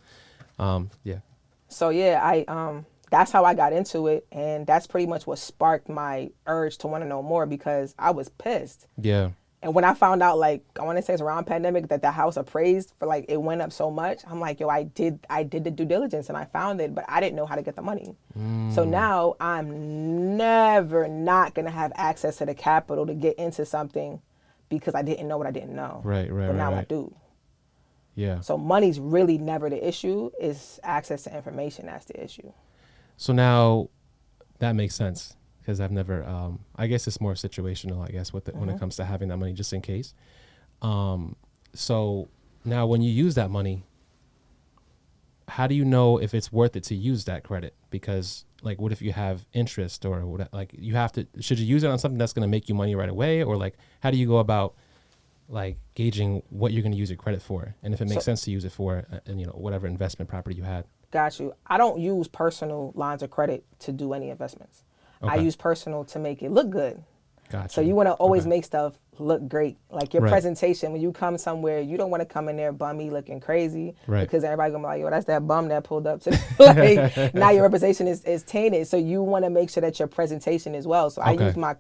Yeah. So yeah, that's how I got into it, and that's pretty much what sparked my urge to want to know more, because I was pissed. Yeah. And when I found out, like, I want to say it's around pandemic, that the house appraised for, like, it went up so much, I'm like, yo, I did the due diligence and I found it, but I didn't know how to get the money. So now I'm never not going to have access to the capital to get into something because I didn't know what I didn't know. Right. But now I do. Yeah. So money's really never the issue. It's access to information that's the issue. So now that makes sense, because I've never, I guess it's more situational, I guess, when it comes to having that money just in case. So now when you use that money, how do you know if it's worth it to use that credit? Because, like, what if you have interest, or what, like, should you use it on something that's going to make you money right away? Or, like, how do you go about, like, gauging what you're going to use your credit for, and if it makes sense to use it for, whatever investment property you had? Got you. I don't use personal lines of credit to do any investments. Okay. I use personal to make it look good. Gotcha. So you want to always make stuff look great. Like your Right. presentation, when you come somewhere, you don't want to come in there bummy looking crazy, Right. because everybody gonna be like, yo, that's that bum that pulled up to like, now your representation is tainted. So you want to make sure that your presentation is well. So I Okay. use my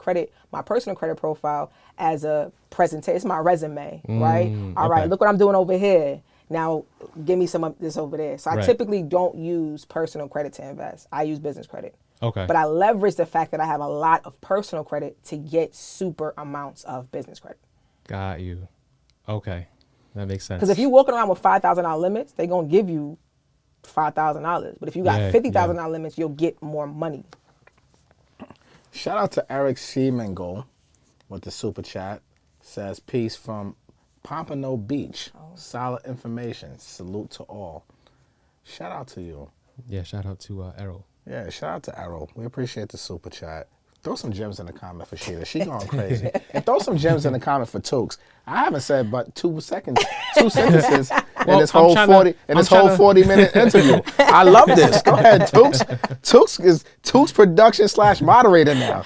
personal credit profile as a presentation. It's my resume, right? All right, okay. look what I'm doing over here. Now give me some of this over there. So I Right. typically don't use personal credit to invest. I use business credit. Okay. But I leverage the fact that I have a lot of personal credit to get super amounts of business credit. Got you. Okay. That makes sense. Because if you're walking around with $5,000 limits, they're going to give you $5,000. But if you got Yeah, $50,000 limits, you'll get more money. Shout out to Eric Seamangle with the super chat. Says, peace from Pompano Beach. Solid information. Salute to all. Shout out to you. Yeah, shout out to Errol. Yeah, shout out to Arrow. We appreciate the super chat. Throw some gems in the comment for Sheeta. She going crazy. And throw some gems in the comment for Tooks. I haven't said but 2 sentences in this whole 40-minute interview. I love this. Go ahead, Tooks. Tooks is Tooks production / moderator now.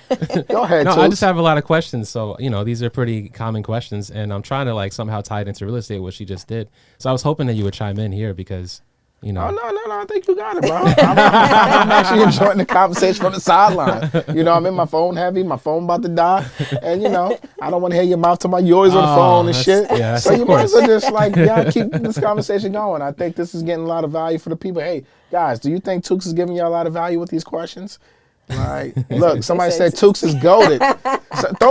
Go ahead, No, Tooks. I just have a lot of questions. So, these are pretty common questions, and I'm trying to, like, somehow tie it into real estate, what she just did. So I was hoping that you would chime in here because, Oh, no. I think you got it, bro. I'm actually enjoying the conversation from the sideline. I'm in my phone heavy. My phone about to die. And, I don't want to hear your mouth to my yours on the phone and shit. Yeah, so you might as well just, keep this conversation going. I think this is getting a lot of value for the people. Hey, guys, do you think Tooks is giving you a lot of value with these questions? Like, look, somebody said Tooks is goated.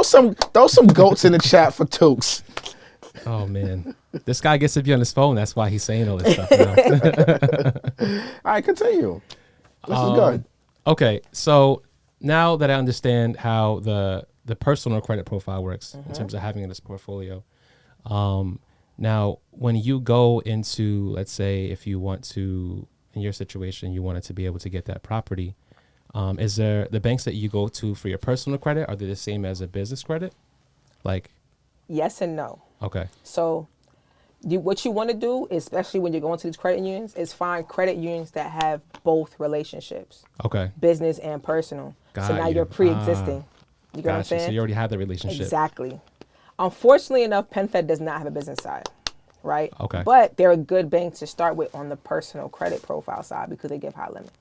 So throw some goats in the chat for Tooks. oh, man. This guy gets to be on his phone. That's why he's saying all this stuff now. right, continue. This is good. Okay, so now that I understand how the personal credit profile works in terms of having this portfolio, now when you go into, let's say, if you want to, in your situation, you wanted to be able to get that property, is there the banks that you go to for your personal credit, are they the same as a business credit? Like, Yes and no. okay, So what you want to do, especially when you're going to these credit unions, is find credit unions that have both relationships, okay, business and personal. So Got now you. you're pre-existing. You get what I'm gotcha. So saying? you already have the relationship. Exactly. Unfortunately enough, PenFed does not have a business side, right? Okay. But they're a good bank to start with on the personal credit profile side because they give high limits.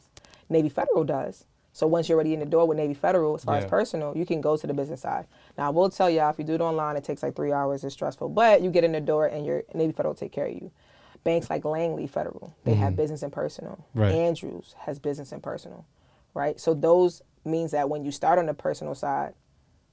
Navy Federal does. So once you're already in the door with Navy Federal, as far as Yeah. personal, you can go to the business side. Now, I will tell y'all, if you do it online, it takes like 3 hours. It's stressful. But you get in the door and your Navy Federal will take care of you. Banks like Langley Federal, they have business and personal. Right. Andrews has business and personal, right? So those means that when you start on the personal side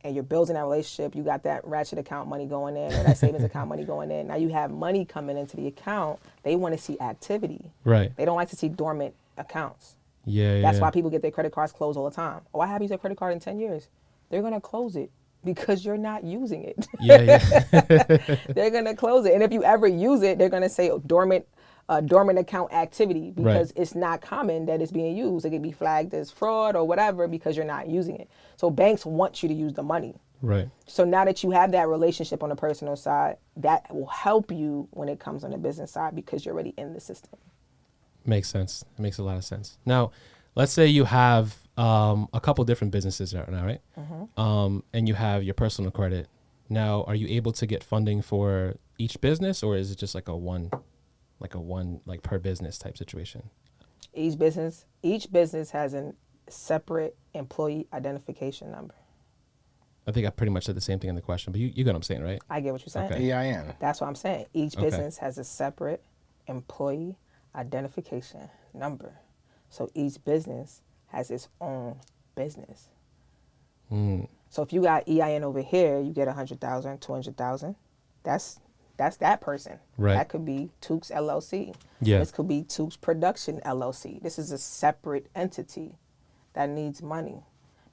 and you're building that relationship, you got that ratchet account money going in or that savings account money going in. Now you have money coming into the account. They want to see activity. Right. They don't like to see dormant accounts. Yeah. That's yeah. why people get their credit cards closed all the time. Oh, I haven't used a credit card in 10 years. They're going to close it because you're not using it. Yeah. Yeah. They're going to close it. And if you ever use it, they're going to say dormant account activity because it's not common that it's being used. It could be flagged as fraud or whatever because you're not using it. So banks want you to use the money. Right. So now that you have that relationship on the personal side, that will help you when it comes on the business side because you're already in the system. Makes sense. It makes a lot of sense. Now, let's say you have a couple different businesses right now, right? And you have your personal credit. Now, are you able to get funding for each business, or is it just like a one per business type situation? Each business has a separate employee identification number. I think I pretty much said the same thing in the question, but you get what I'm saying, right? I get what you're saying. Okay. EIN. That's what I'm saying. Each Okay. business has a separate employee identification number. So each business has its own business. So if you got EIN over here, you get 100,000, 200,000. That's that person. Right. That could be Tukes LLC. Yeah. This could be Tukes Production LLC. This is a separate entity that needs money.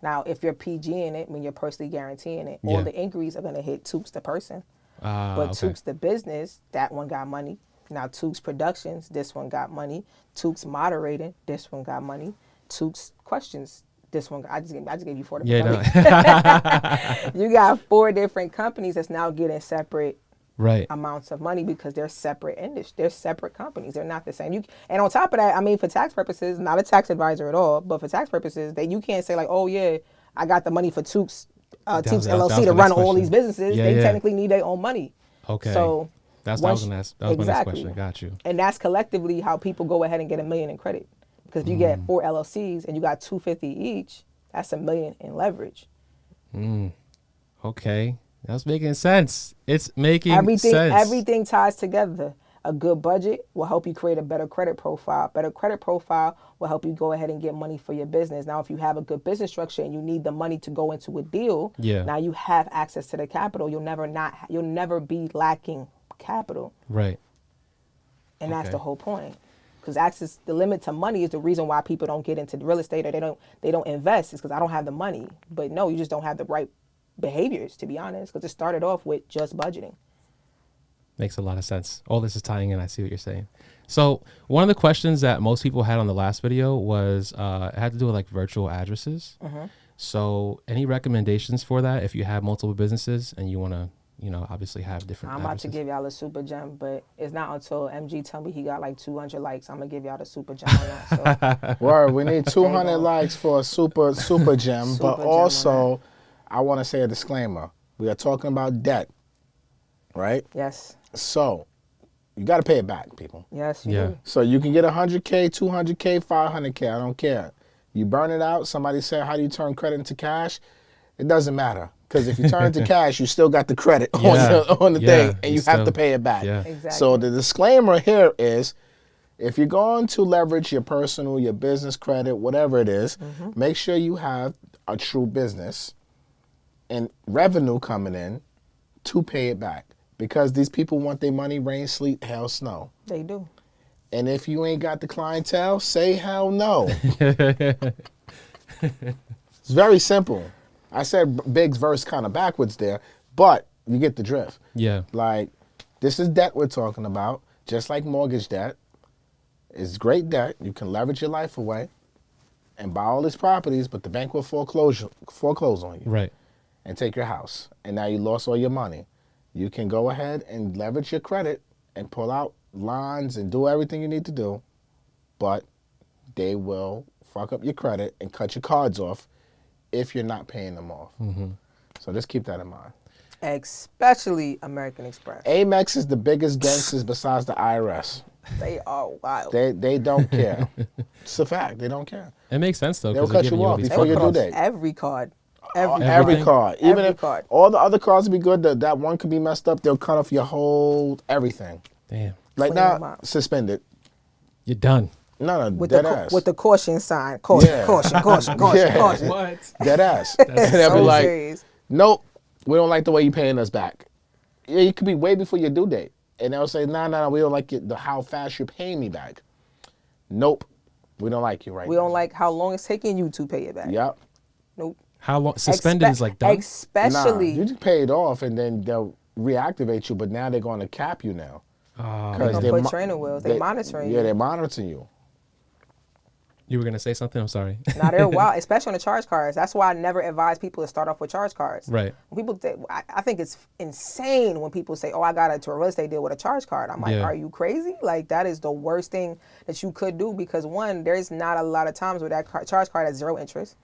Now, if you're PG in it, when you're personally guaranteeing it, all Yeah. the inquiries are going to hit Tukes the person. But Okay. Tukes the business, that one got money. Now Tukes Productions, this one got money. Tukes Moderating, this one got money. Tukes Questions, this one. I just gave you 4 different companies. You got 4 different companies that's now getting separate Right. amounts of money because they're separate industries. They're separate companies. They're not the same. And on top of that, I mean, for tax purposes, not a tax advisor at all, but for tax purposes, that you can't say like, oh yeah, I got the money for Tukes was LLC the to next run all question. these businesses. Yeah, they yeah. technically need their own money. Okay. So That's what I was once- gonna ask. That was my next exactly. question. Got you. And that's collectively how people go ahead and get $1 million in credit. Because if you get 4 LLCs and you got 250 each, that's $1 million in leverage. Okay. That's making sense. It's making Everything sense. everything ties together. A good budget will help you create a better credit profile. Better credit profile will help you go ahead and get money for your business. Now, if you have a good business structure and you need the money to go into a deal, Yeah. now you have access to the capital. You'll never be lacking capital. Right. And that's Okay. the whole point. Because the limit to money is the reason why people don't get into real estate or they don't invest. Is because I don't have the money. But no, you just don't have the right behaviors, to be honest. Because it started off with just budgeting. Makes a lot of sense. All this is tying in. I see what you're saying. So one of the questions that most people had on the last video was it had to do with like virtual addresses. So any recommendations for that if you have multiple businesses and you want to, obviously have different I'm about addresses? to give y'all a super gem, but it's not until MG tell me he got like 200 likes, I'm going to give y'all the super gem on that. So Word, we need 200 go. likes for a super gem. Super But gem on also, I want to say a disclaimer. We are talking about debt, right? yes, So you got to pay it back, people. yes, you Yeah. do. So you can get 100K, 200K, 500K. I don't care. You burn it out. Somebody said, how do you turn credit into cash? It doesn't matter. Because if you turn it to cash, you still got the credit Yeah. on the Yeah, thing, and you you have still- to pay it back. Yeah. Exactly. So the disclaimer here is, if you're going to leverage your personal, your business credit, whatever it is, make sure you have a true business and revenue coming in to pay it back. Because these people want their money, rain, sleet, hail, snow. They do. And if you ain't got the clientele, say hell no. It's very simple. I said Big's verse kind of backwards there, but you get the drift. Yeah. Like, this is debt we're talking about, just like mortgage debt. It's great debt. You can leverage your life away and buy all these properties, but the bank will foreclose on you. Right. And take your house. And now you lost all your money. You can go ahead and leverage your credit and pull out lines and do everything you need to do, but they will fuck up your credit and cut your cards off if you're not paying them off. So just keep that in mind. Especially American Express. Amex is the biggest gangsters besides the IRS. They are wild. They don't care. It's a fact. They don't care. It makes sense though. They'll 'cause they're cut you giving all off these before your fuck-ups. due date. Every card. Every Everything? card. Even Every if card. all the other cards would be good, that one could be messed up, they'll cut off your whole everything. Damn. Like Clean them now, out. suspended. You're done. No, With dead the ass. with the caution sign. Caution, Yeah. caution. Yeah. What? Dead ass. And they'll be So like, serious. nope, we don't like the way you're paying us back. Yeah, you could be way before your due date. And they'll say, no, we don't like how fast you're paying me back. Nope, we don't like you right We now. don't like how long it's taking you to pay it back. Yep. Nope. How long? Suspended is like done. Especially. Nah, you just pay it off and then they'll reactivate you, but now they're going to cap you now. Oh, They're gonna put mo- training wheels. They monitoring Yeah, you. they're monitoring you. you were gonna say something? I'm sorry. Now they're wild, especially on the charge cards. That's why I never advise people to start off with charge cards. Right. When people, I think it's insane when people say, "Oh, I got into a real estate deal with a charge card." I'm like, Yeah. "Are you crazy? Like that is the worst thing that you could do because one, there's not a lot of times where that charge card has zero interest,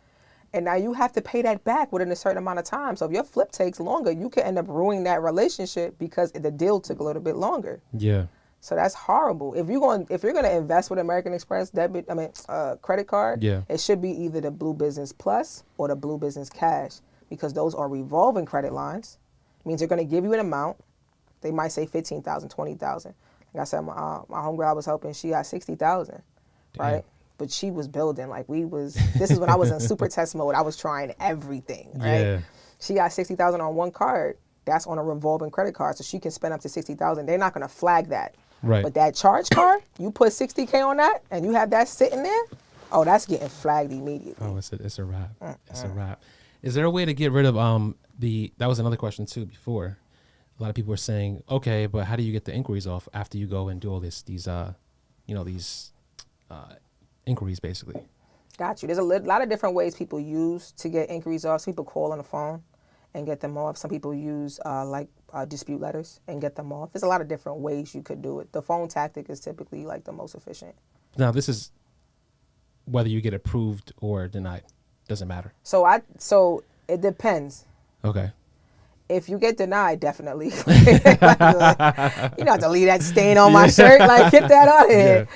and now you have to pay that back within a certain amount of time. So if your flip takes longer, you could end up ruining that relationship because the deal took a little bit longer. Yeah. So that's horrible. If you're gonna invest with American Express credit card, Yeah. it should be either the Blue Business Plus or the Blue Business Cash because those are revolving credit lines. It means they're gonna give you an amount. They might say 15,000, 20,000. Like I said, my homegirl I was helping, she got 60,000, right? But she was building this is when I was in super test mode. I was trying everything, right? Yeah. She got 60,000 on one card. That's on a revolving credit card, so she can spend up to 60,000. They're not gonna flag that. Right. But that charge card, you put 60K on that, and you have that sitting there. Oh, that's getting flagged immediately. Oh, it's a wrap. It's a wrap. Is there a way to get rid of that was another question too before. A lot of people were saying, okay, but how do you get the inquiries off after you go and do all these inquiries basically? Got you. There's a lot of different ways people use to get inquiries off. Some people call on the phone and get them off. Some people use dispute letters and get them off. There's a lot of different ways you could do it. The phone tactic is typically like the most efficient. Now this is whether you get approved or denied. Doesn't matter. So it depends. Okay. If you get denied, definitely. You don't have to leave that stain on my shirt. Like, get that out of here.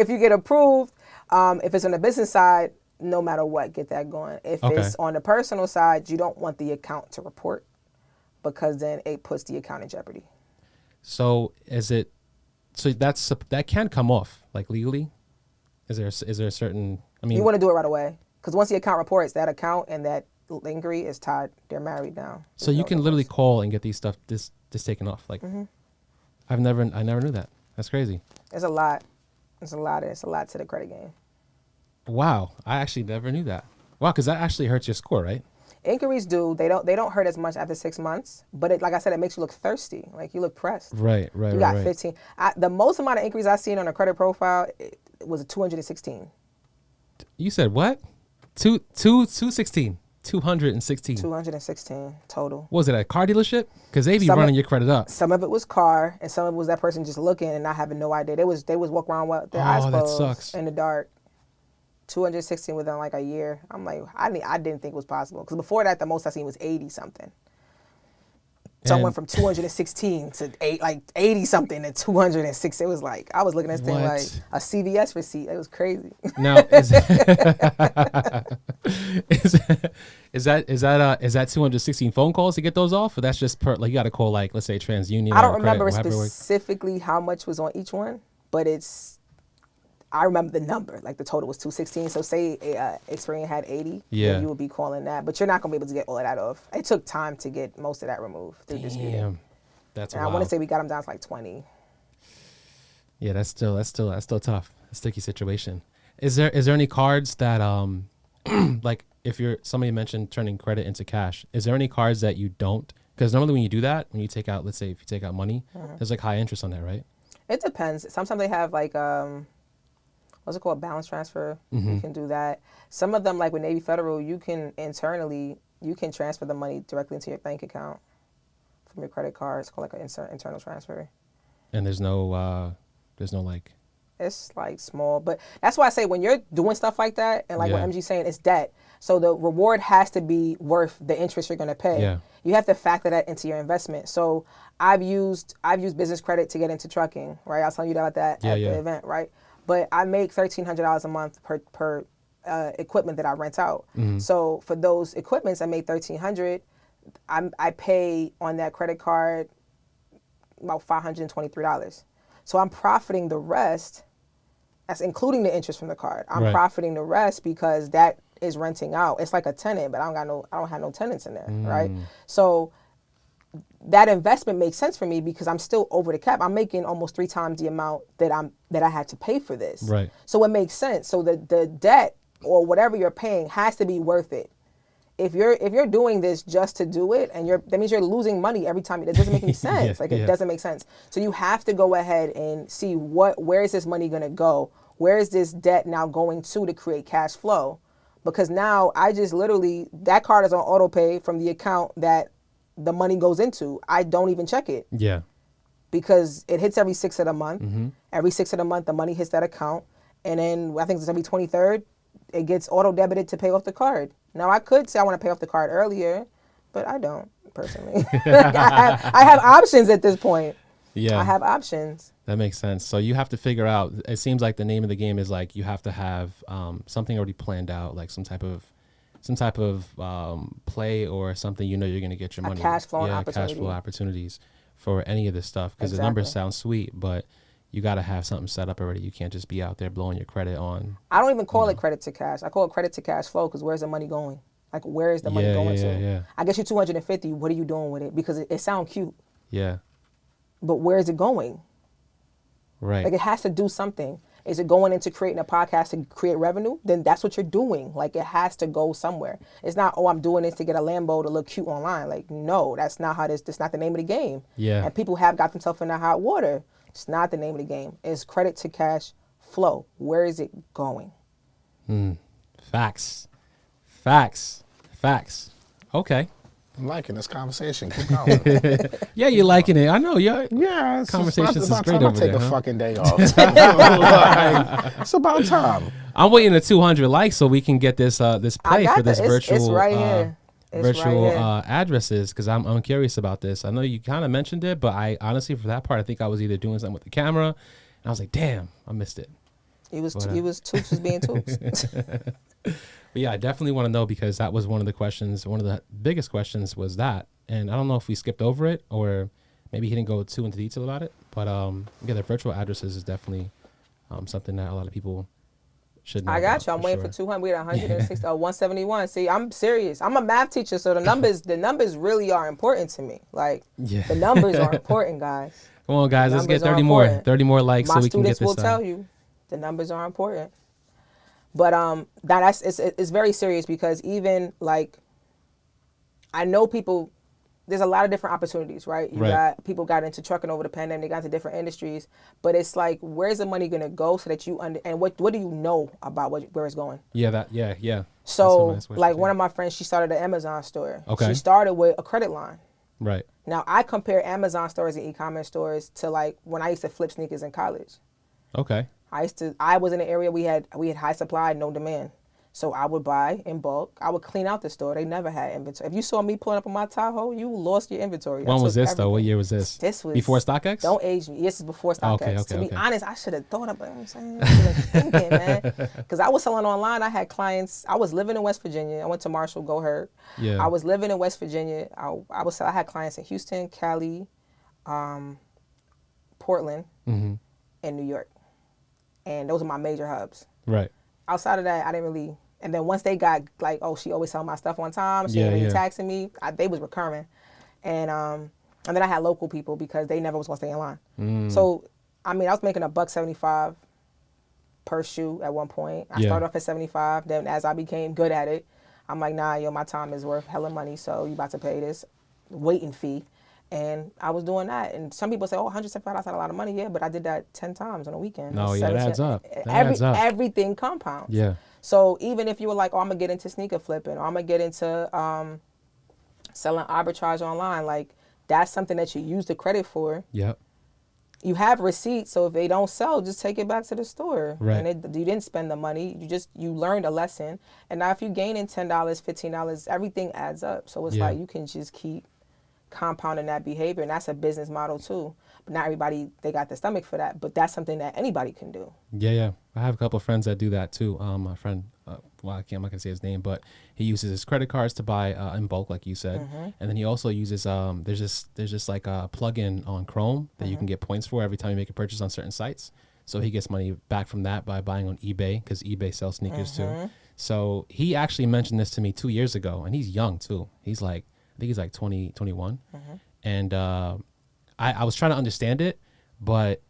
If you get approved, if it's on the business side, no matter what, get that going. If it's on the personal side, you don't want the account to report because then it puts the account in jeopardy. So that can come off like legally? Is there a certain? I mean, You want to do it right away because once the account reports, that account and that inquiry is tied. They're married now. so you can literally call and get these stuff this taken off. Like, I never knew that. That's crazy. There's a lot. It's a lot to the credit game. Wow, I actually never knew that. Wow, because that actually hurts your score, right? Inquiries do. They don't hurt as much after 6 months, but like I said, it makes you look thirsty. Like you look pressed. Right. You got 15. The most amount of inquiries I've seen on a credit profile it was a 216. You said what? 216. 216. 216 total. Was it a car dealership? Because they be running your credit up. Some of it was car, and some of it was that person just looking and not having no idea. They was walking around with their eyes Oh, that closed sucks. in the dark. 216 within like a year. I'm like, I didn't think it was possible because before that, the most I seen was 80 something. So I And- went from 216 to 80 something to 206. It was like I was looking at this thing What? like a CVS receipt. It was crazy. Now is that 216 phone calls to get those off, or that's just you got to call like let's say TransUnion? I don't or remember credit, or however it works? specifically how much was on each one, but I remember the number. Like the total was 216. So say Experian had 80, Yeah. then you would be calling that, but you're not gonna be able to get all of that off. It took time to get most of that removed through disputing. Damn, that's And wild. I want to say we got them down to like 20. Yeah, that's still tough. A sticky situation. Is there any cards that like if you're somebody mentioned turning credit into cash, is there any cards that you don't? Because normally when you do that, when you take out, let's say if you take out money, there's like high interest on that, right? It depends. Sometimes they have like what's it called, balance transfer. You can do that. Some of them, like with Navy Federal, you can internally transfer the money directly into your bank account from your credit card. It's called like an internal transfer. And there's no like. It's like small, but that's why I say when you're doing stuff like that, and like what MG's saying, it's debt. So the reward has to be worth the interest you're going to pay. Yeah. You have to factor that into your investment. So I've used business credit to get into trucking, right? I was telling you about that at the event, right? But I make $1,300 a month per equipment that I rent out. So for those equipments, I made $1,300. I pay on that credit card about $523. So I'm profiting the rest. That's including the interest from the card. I'm profiting the rest because that is renting out. It's like a tenant, but I don't have no tenants in there, right? So that investment makes sense for me because I'm still over the cap. I'm making almost 3 times the amount that I had to pay for this. Right. So it makes sense. So the debt or whatever you're paying has to be worth it. If you're doing this just to do it, and that means you're losing money every time. It doesn't make any sense. It doesn't make sense. So you have to go ahead and see where is this money going to go? Where is this debt now going to create cash flow? Because now I just literally, that card is on auto pay from the account that the money goes into. I don't even check it. Yeah. Because it hits every 6th of the month. Every 6th of the month, the money hits that account. And then I think it's every 23rd, it gets auto debited to pay off the card. Now I could say I want to pay off the card earlier, but I don't personally. I have options at this point. Yeah. I have options. That makes sense. So you have to figure out, it seems like the name of the game is like you have to have something already planned out, like some type of play or something you're going to get your money. Cash flow cash flow opportunities for any of this stuff because the numbers sound sweet, but you got to have something set up already. You can't just be out there blowing your credit on. I don't even call it credit to cash. I call it credit to cash flow because where's the money going? Like, where is the money going to? Yeah. I guess you're 250. What are you doing with it? Because it sounds cute. Yeah. But where is it going? Right. Like, it has to do something. Is it going into creating a podcast to create revenue? Then that's what you're doing. Like, it has to go somewhere. It's not, I'm doing this to get a Lambo to look cute online. Like, no, that's not how that's not the name of the game. Yeah. And people have got themselves in the hot water. It's not the name of the game. It's credit to cash flow. Where is it going? Facts. Okay. I'm liking this conversation. Keep going. Yeah, you're liking it. I know. Yeah. Conversations is great over there. Take a fucking day off. Like, it's about time. I'm waiting at 200 likes so we can get this play for this virtual. It's right here. Virtual addresses because I'm curious about this. I know you kind of mentioned it, but I honestly for that part I think I was either doing something with the camera, and I was like, damn, I missed it. Toots was being Toots. But yeah, I definitely want to know because that was one of the questions. One of the biggest questions was that, and I don't know if we skipped over it or maybe he didn't go too into detail about it. But the virtual addresses is definitely something that a lot of people should know. I got you. I'm waiting for 200. We at 160. 171. See, I'm serious. I'm a math teacher, so the numbers really are important to me. Like the numbers are important, guys. Come on, guys. Let's get 30 more. 30 more likes so we can get this. My students will tell you the numbers are important. But it's very serious because even like I know people. There's a lot of different opportunities, right? Got people got into trucking over the pandemic, they got into different industries, but it's like, where's the money gonna go so that you and what do you know about where it's going? Yeah. So like one of my friends, she started an Amazon store. Okay. She started with a credit line. Right. Now I compare Amazon stores and e-commerce stores to like when I used to flip sneakers in college. Okay. I was in an area we had high supply, no demand. So I would buy in bulk. I would clean out the store. They never had inventory. If you saw me pulling up on my Tahoe, you lost your inventory. When was this though? What year was this? This was before StockX? Don't age me. This is before StockX. Okay. To be honest, I should have thought about it. I'm saying, I should have thinking, man. Because I was selling online. I had clients. I was living in West Virginia. I went to Marshall, Go Hurt. Yeah. I was living in West Virginia. I had clients in Houston, Cali, Portland, and New York. And those are my major hubs. Right. Outside of that, I didn't really. And then once they got like, oh, she always selling my stuff on time. She ain't really taxing me. They was recurring. And then I had local people because they never was going to stay in line. So I mean, I was making $1.75 per shoe at one point. I Yeah. started off at 75. Then as I became good at it, I'm like, nah, yo, my time is worth hella money, so you about to pay this waiting fee. And I was doing that. And some people say, oh, $175, that's not a lot of money. Yeah, but I did that 10 times on a weekend. No, That's yeah, it 17 adds up. That adds up. Everything compounds. Yeah. So even if you were like, oh, I'm going to get into sneaker flipping, or I'm going to get into selling arbitrage online, like that's something that you use the credit for. Yep. You have receipts, so if they don't sell, just take it back to the store. Right. And you didn't spend the money. You learned a lesson. And now if you gain in $10, $15, everything adds up. So it's Yeah. like you can just keep compounding that behavior, and that's a business model too. But not everybody, they got the stomach for that. But that's something that anybody can do. Yeah, yeah. I have a couple of friends that do that too. My friend, well, I'm not gonna say his name, but he uses his credit cards to buy in bulk, like you said, and then he also uses there's just like a plug-in on Chrome that you can get points for every time you make a purchase on certain sites. So he gets money back from that by buying on eBay, because eBay sells sneakers too. So he actually mentioned this to me 2 years ago, and he's young too. He's like, I think he's like 20, 21, and I was trying to understand it, but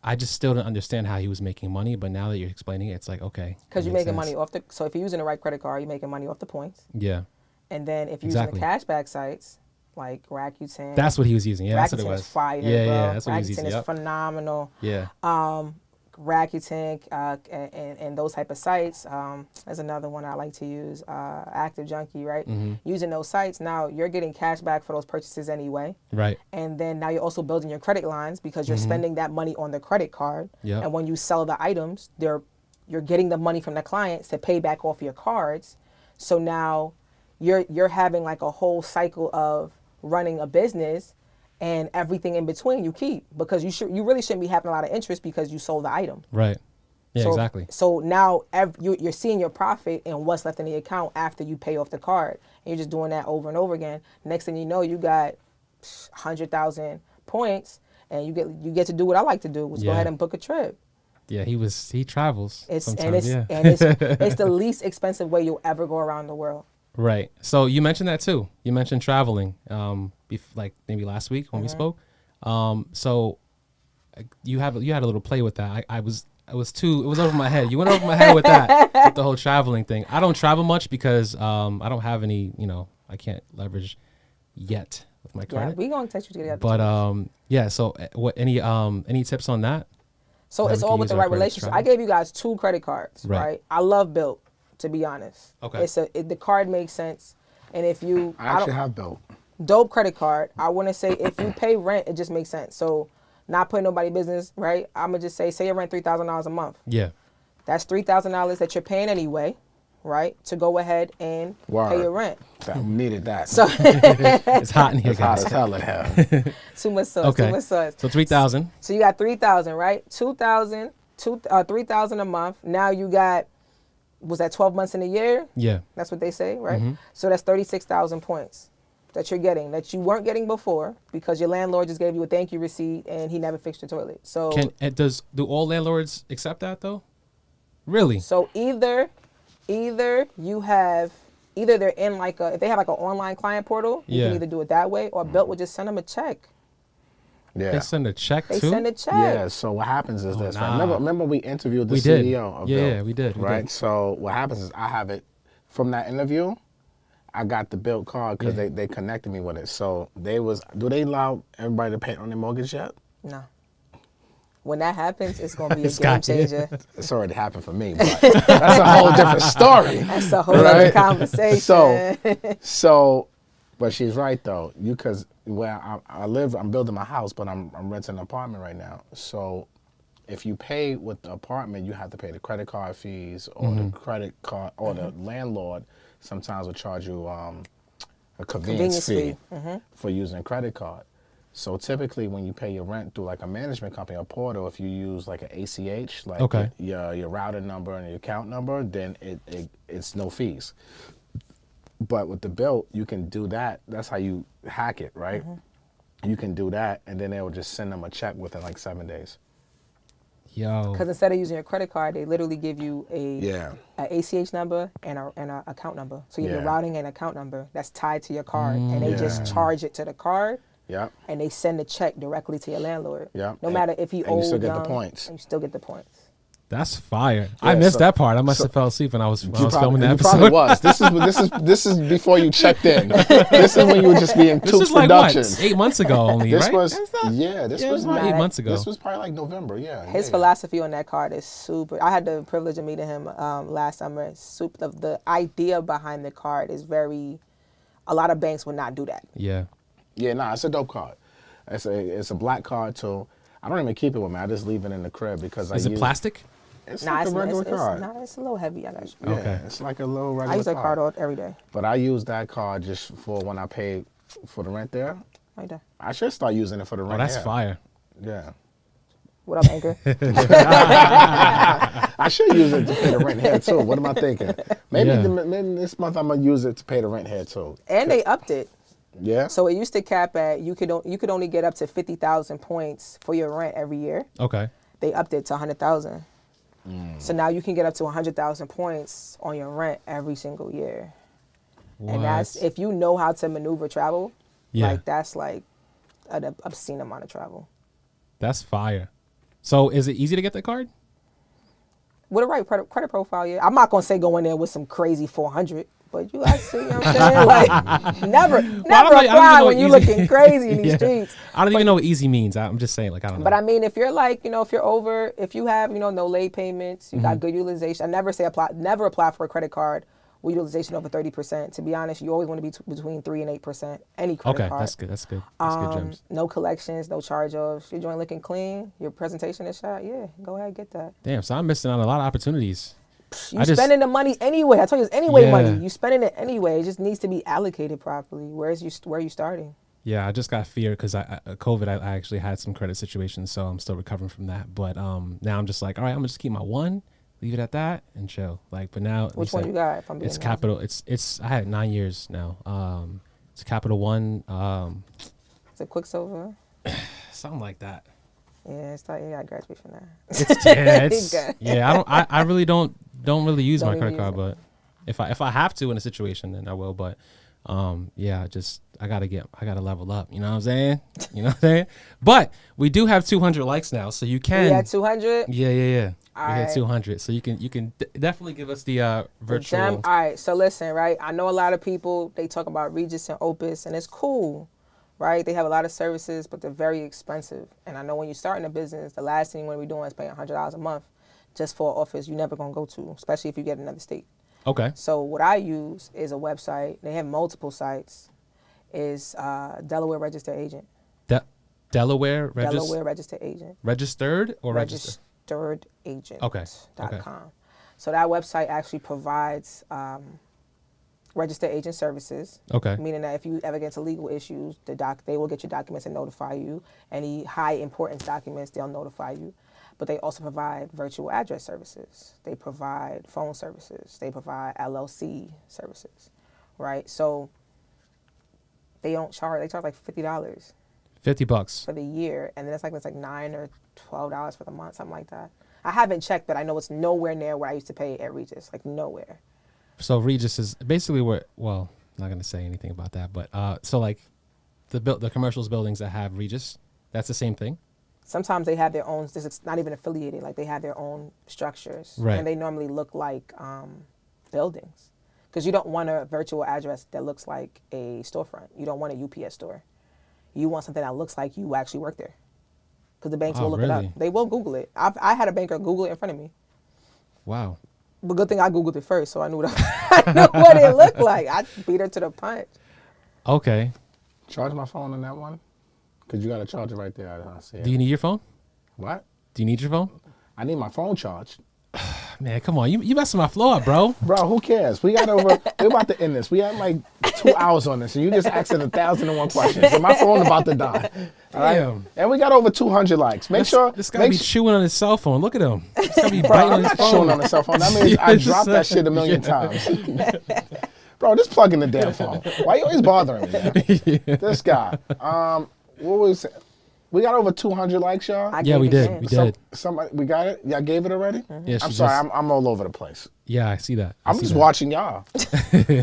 I just still didn't understand how he was making money. But now that you're explaining it, it's like, okay. Because you're makes making sense. money off so if you're using the right credit card, you're making money off the points. Yeah. And then if you're Exactly. using the cashback sites, like Rakuten. That's what he was using. Yeah, that's what it Rakuten was. is fire, yeah, bro. yeah, that's what he was Rakuten using. is Yep. phenomenal. Yeah. Rakuten and those type of sites. There's another one I like to use, Active Junkie, right? Using those sites, now you're getting cash back for those purchases anyway. Right. And then now you're also building your credit lines because you're spending that money on the credit card. Yep. And when you sell the items, you're getting the money from the clients to pay back off your cards. So now you're having like a whole cycle of running a business, and everything in between you keep, because you really shouldn't be having a lot of interest because you sold the item. Right. Yeah, So- exactly. So now you're seeing your profit and what's left in the account after you pay off the card. And you're just doing that over and over again. Next thing you know, you got 100,000 points, and you get to do what I like to do, which go Yeah. ahead and book a trip. Yeah, he travels It's sometimes. it's the least expensive way you'll ever go around the world. Right. So you mentioned that too. You mentioned traveling, like maybe last week when we spoke. So you had a little play with that. It was over my head. You went over my head with that, with the whole traveling thing. I don't travel much because I don't have any, I can't leverage yet with my Yeah, credit. we gonna teach you to get out. But yeah. So what? Any tips on that? So how it's we all can with use the our right credit to relationship. travel? I gave you guys 2 credit cards, Right. right? I love Built, to be honest. Okay. The card makes sense, and if you I actually have Built. dope credit card, I want to say if you pay rent, it just makes sense. So not putting nobody business, right? I'm gonna just say your rent $3,000 a month. Yeah. That's $3,000 that you're paying anyway, right? To go ahead and Word. pay your rent. That needed that. So It's hot in here, it's hot guys. as hell in here. too much sauce. Okay. Too much sauce. So 3,000. So you got 3,000, right? 2,000, 3,000 a month. Now you got, was that 12 months in a year? Yeah. That's what they say, right? So that's 36,000 points that you're getting that you weren't getting before because your landlord just gave you a thank you receipt and he never fixed your toilet. So Do all landlords accept that though? Really? so either they're in like if they have like an online client portal, you Yeah. can either do it that way or Built would just send them a check. Yeah. They send a check They too? send a check. Yeah, so what happens is this. Right? nah. Remember we interviewed the We did. CEO of Yeah, Built, yeah, we did, we right? did. So what happens is I have it from that interview. I got the Built card because they connected me with it. So do they allow everybody to pay on their mortgage yet? No. When that happens, it's gonna be a game Scott, yeah. changer. It's already happened for me, but that's a whole different story. That's a whole other Right. conversation. So, but she's right though. Because where I live, I'm building my house, but I'm renting an apartment right now. So, if you pay with the apartment, you have to pay the credit card fees, or the credit card, or the landlord sometimes will charge you a convenience fee for using a credit card. So typically, when you pay your rent through like a management company or portal, if you use like an ACH, like Okay. your router number and your account number, then it's no fees. But with the Built, you can do that. That's how you hack it, right? You can do that, and then they will just send them a check within like 7 days. Yo. Because instead of using your credit card, they literally give you Yeah. a ACH number and a account number. So you have your Yeah. routing and account number that's tied to your card, and they Yeah. just charge it to the card. Yep. and they send the check directly to your landlord. Yep. No matter if you and you old, still get the young, points. and you still get the points. That's fire. Yeah, I missed so- that part. I must have fell asleep when I was filming that you episode. probably was. This is before you checked in. This is when you were just being This two was like what, productions. 8 months ago only, This right? was That's not- this it was about 8 months ago. This was probably like November. Yeah. His yeah. philosophy on that card is super. I had the privilege of meeting him last summer. Super. The idea behind the card is very. A lot of banks would not do that. Yeah. Yeah, nah, it's a dope card. It's a black card too. I don't even keep it with me. I just leave it in the crib because Is it plastic? It's Nah, like a regular card. It's a little heavy. I got you. Yeah, Okay. it's like a little regular I use that card. card every day. But I use that card just for when I pay for the rent there. Right there. I should start using it for the rent. Oh, that's here. fire. Yeah. What up, Anchor? I should use it to pay the rent here too. What am I thinking? Maybe, Yeah. maybe this month I'm gonna use it to pay the rent here too. And they upped it. Yeah. So it used to cap at you could only get up to 50,000 points for your rent every year. Okay. They upped it to 100,000. So now you can get up to 100,000 points on your rent every single year. And that's What? if you know how to maneuver travel. Yeah. Like that's like an obscene amount of travel. That's fire. So is it easy to get that card? With a right credit profile, yeah. I'm not gonna say go in there with some crazy 400, but you guys see, you know what I'm saying? Like never I don't even apply know when you what easy- looking crazy in these Yeah. streets. I don't even know what easy means. I'm just saying, like, I don't know. But I mean, if you're like, if you're over, if you have, no late payments, you Mm-hmm. got good utilization. I never apply for a credit card with utilization over 30%. To be honest, you always want to be between 3 and 8%. Any credit Okay, card. that's good. That's good. That's good gems. No collections, no charge-offs. Your joint looking clean. Your presentation is shot. Yeah, go ahead, get that. Damn, so I'm missing out on a lot of opportunities. You spending the money anyway. I told you it's anyway money. You spending it anyway. It just needs to be allocated properly. Where are you starting? Yeah, I just got fear because COVID. I actually had some credit situations, so I'm still recovering from that. But now I'm just like, all right, I'm gonna just keep my one, leave it at that, and chill. Like, but now Which one you got? If I'm being it's honest? Capital. It's I had 9 years now. It's Capital One. Is it Quicksilver? Something like that. Yeah, it's like you got to graduate from that. I really don't really use Don't my even credit card, use but if I have to in a situation, then I will. But I gotta level up. You know what I'm saying? You know what I'm saying? But we do have 200 likes now, so you can. We had 200. Yeah. We All had right. 200, so you can definitely give us the virtual. All right, so listen, right? I know a lot of people, they talk about Regis and Opus, and it's cool, right? They have a lot of services, but they're very expensive. And I know when you're starting a business, the last thing you want to be doing is paying $100 a month just for an office you're never going to go to, especially if you get another state. Okay. So what I use is a website. They have multiple sites. Is Delaware Registered Agent. Delaware Registered Agent. registered or registered? registeredagent.com. Okay. So that website actually provides registered agent services. Okay. Meaning that if you ever get into legal issues, they will get your documents and notify you. Any high importance documents, they'll notify you. But they also provide virtual address services. They provide phone services. They provide LLC services, right? So they charge like $50 $50. for the year, and then it's like $9 or $12 for the month, something like that. I haven't checked, but I know it's nowhere near what I used to pay at Regis, like nowhere. So Regis is basically where. Well, I'm not gonna say anything about that, but so like the commercials buildings that have Regis, that's the same thing. Sometimes they have their own. It's not even affiliated. Like they have their own structures, Right. and they normally look like buildings, because you don't want a virtual address that looks like a storefront. You don't want a UPS store. You want something that looks like you actually work there, because the banks will look it really? up. They will Google it. I had a banker Google it in front of me. Wow. But good thing I Googled it first, so I knew what it looked like. I beat her to the punch. Okay. Charge my phone on that one, cause you got to charge it right there. I see it. Do you need your phone? What? Do you need your phone? I need my phone charged. Man, come on. You messing my flow up, bro. Bro, who cares? We're about to end this. We have like 2 hours on this, and you just asked it 1,001 questions. And my phone about to die. All right? Damn. And we got over 200 likes. Make sure. This guy be chewing on his cell phone. Look at him. This guy be Bro, biting on I'm his not phone. showing on the cell phone. That means I dropped that shit a million times. Bro, just plug in the damn phone. Why you always bothering me? This guy. What was it? We got over 200 likes, y'all. I Yeah, gave we it did. in. We did. Somebody, we got it. Y'all gave it already. Yeah, I'm sorry. I'm all over the place. Yeah, I see that. I'm just watching y'all.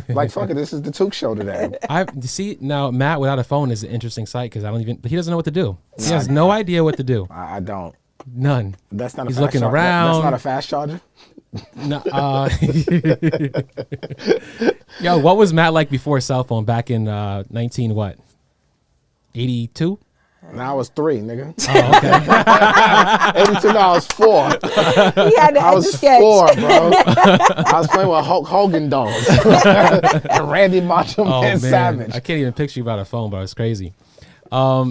Like, fuck it. This is the Took Show today. You see now, Matt without a phone is an interesting sight because he doesn't know what to do. He has no idea what to do. I don't. None. That's not. He's a fast looking char- around. That's not a fast charger. No, yo, what was Matt like before cell phone back in 82? Now I was 3, nigga. Oh, okay. 82. Now I was 4. He had to I was sketch. 4, bro. I was playing with Hulk Hogan dolls and Randy Macho Oh Man man, Savage. I can't even picture you without a phone, bro. It's crazy. All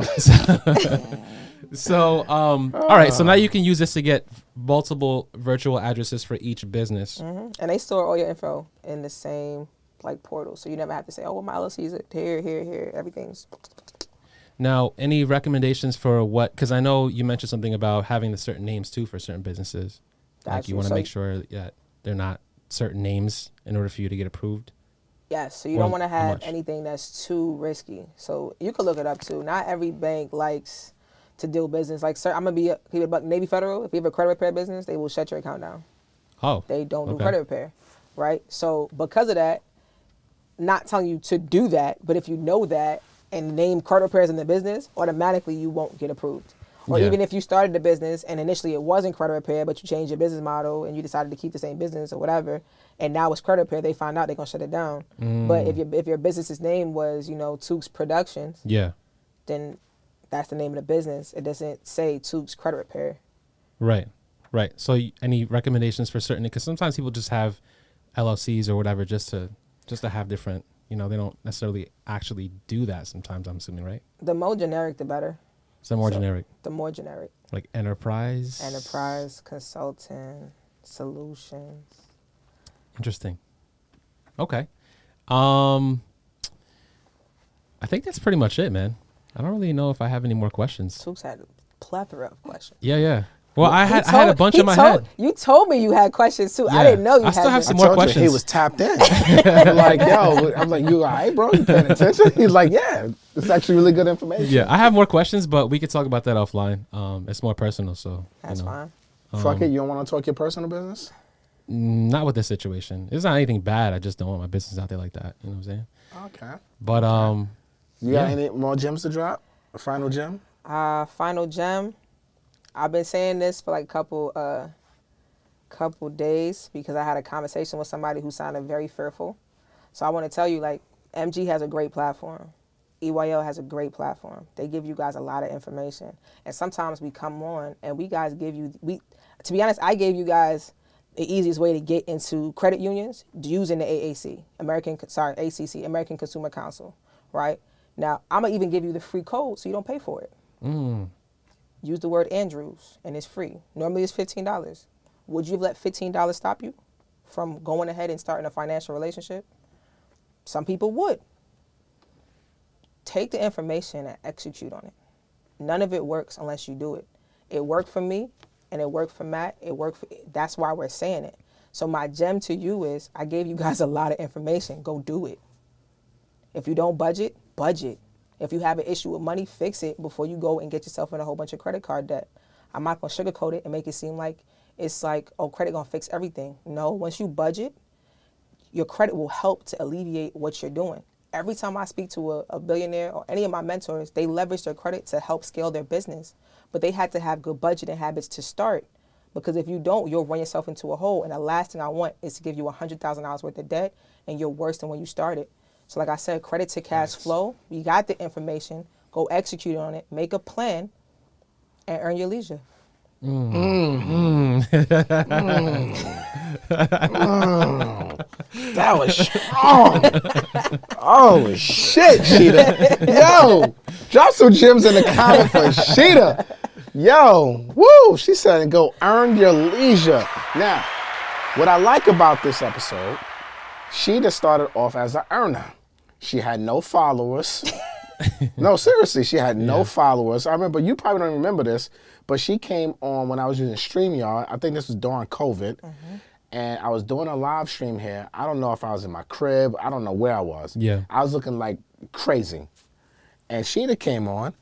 right. So now you can use this to get multiple virtual addresses for each business. And they store all your info in the same like portal, so you never have to say, "Oh, well, my LLC is here." Everything's. Now, any recommendations for what? Because I know you mentioned something about having the certain names too for certain businesses. Like you want to make sure that they're not certain names in order for you to get approved. Yes, so you don't want to have anything that's too risky. So you can look it up too. Not every bank likes to do business. Like, sir, I'm gonna keep it buck. Navy Federal. If you have a credit repair business, they will shut your account down. Oh, They don't do credit repair, right? So because of that, not telling you to do that, but if you know that and name credit repairs in the business, automatically you won't get approved. Or even if you started the business and initially it wasn't credit repair, but you changed your business model and you decided to keep the same business or whatever, and now it's credit repair, they find out they're gonna shut it down. But if your business's name was, Tukes Productions, then that's the name of the business. It doesn't say Tukes Credit Repair. Right. So any recommendations for certain? Because sometimes people just have LLCs or whatever just to have different. They don't necessarily actually do that. Sometimes I'm assuming, right? The more generic, the better. So more generic. The more generic. Like enterprise. Consultant, solutions. Interesting. Okay. I think that's pretty much it, man. I don't really know if I have any more questions. Tukes had a plethora of questions. Yeah. Well, I had a bunch in my head. You told me you had questions too. Yeah. I didn't know you I had still have them. some I more told questions. You, he was tapped in. Like, yo, I'm like, you all right, bro? You paying attention? He's like, yeah, it's actually really good information. Yeah, I have more questions, but we could talk about that offline. It's more personal, so That's fine. Fuck it, you don't want to talk your personal business? Not with this situation. It's not anything bad. I just don't want my business out there like that. You know what I'm saying? Okay. But You got any more gems to drop? A final gem? Final gem. I've been saying this for like a couple days because I had a conversation with somebody who sounded very fearful. So I want to tell you, like, MG has a great platform. EYL has a great platform. They give you guys a lot of information. And sometimes we come on and to be honest, I gave you guys the easiest way to get into credit unions using the ACC, American Consumer Council, right? Now, I'm going to even give you the free code so you don't pay for it. Use the word Andrews, and it's free. Normally it's $15. Would you have let $15 stop you from going ahead and starting a financial relationship? Some people would. Take the information and execute on it. None of it works unless you do it. It worked for me, and it worked for Matt. That's why we're saying it. So my gem to you is I gave you guys a lot of information. Go do it. If you don't budget. If you have an issue with money, fix it before you go and get yourself in a whole bunch of credit card debt. I'm not going to sugarcoat it and make it seem like it's like, oh, credit going to fix everything. No, once you budget, your credit will help to alleviate what you're doing. Every time I speak to a billionaire or any of my mentors, they leverage their credit to help scale their business. But they had to have good budgeting habits to start. Because if you don't, you'll run yourself into a hole. And the last thing I want is to give you $100,000 worth of debt and you're worse than when you started. So like I said, credit to cash flow. You got the information. Go execute on it. Make a plan and earn your leisure. That was strong. Oh, shit, Sheeta. Yo, drop some gems in the comment for Sheeta. Yo, woo, she said go earn your leisure. Now, what I like about this episode, Sheeta started off as an earner. She had no followers. No, seriously, she had no followers. I remember, you probably don't remember this, but she came on when I was using StreamYard. I think this was during COVID. And I was doing a live stream here. I don't know if I was in my crib. I don't know where I was. Yeah. I was looking like crazy. And Sheeta came on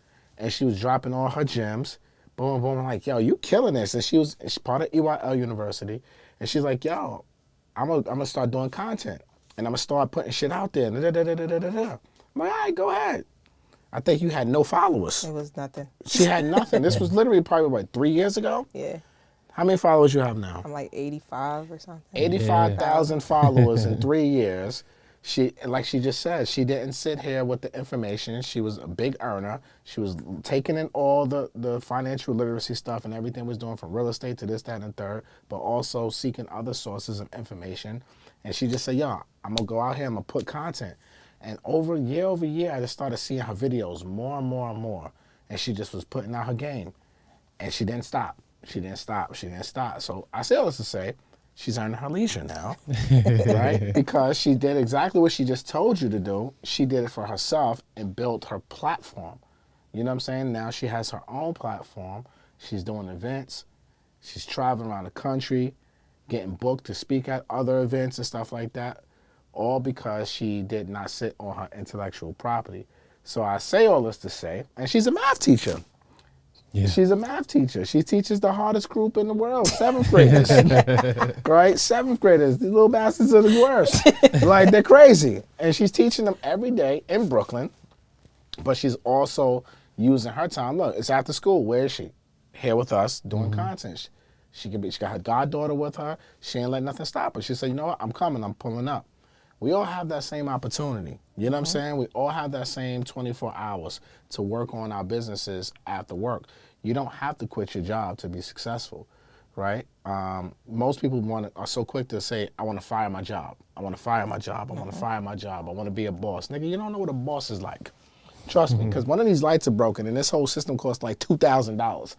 and she was dropping all her gems. Boom, boom. I'm like, yo, you killing this. And she's part of EYL University. And she's like, yo, I'm gonna start doing content. And I'm gonna start putting shit out there. Da, da, da, da, da, da, da. I'm like, all right, go ahead. I think you had no followers. It was nothing. She had nothing. This was literally probably, what, 3 years ago? Yeah. How many followers you have now? I'm like 85 or something. 85,000 followers in 3 years. She, like she just said, she didn't sit here with the information. She was a big earner. She was taking in all the financial literacy stuff and everything was doing from real estate to this, that, and third, but also seeking other sources of information. And she just said, yo, I'm going to go out here, I'm going to put content. And over year, I just started seeing her videos more and more and more. And she just was putting out her game. And she didn't stop. She didn't stop. She didn't stop. So I say all this to say, she's earning her leisure now, right? Because she did exactly what she just told you to do. She did it for herself and built her platform. You know what I'm saying? Now she has her own platform. She's doing events. She's traveling around the country, getting booked to speak at other events and stuff like that, all because she did not sit on her intellectual property. So I say all this to say, and she's a math teacher. Yeah. She's a math teacher. She teaches the hardest group in the world, 7th graders. Right? 7th graders. These little bastards are the worst. Like, they're crazy. And she's teaching them every day in Brooklyn, but she's also using her time. Look, it's after school. Where is she? Here with us doing content. She got her goddaughter with her. She ain't let nothing stop her. She said, you know what? I'm coming. I'm pulling up. We all have that same opportunity. You know what I'm saying? We all have that same 24 hours to work on our businesses after work. You don't have to quit your job to be successful, right? Most people are so quick to say, I want to fire my job. I want to fire my job. I want to fire my job. I want to be a boss. Nigga, you don't know what a boss is like. Trust me, because one of these lights are broken and this whole system costs like $2,000.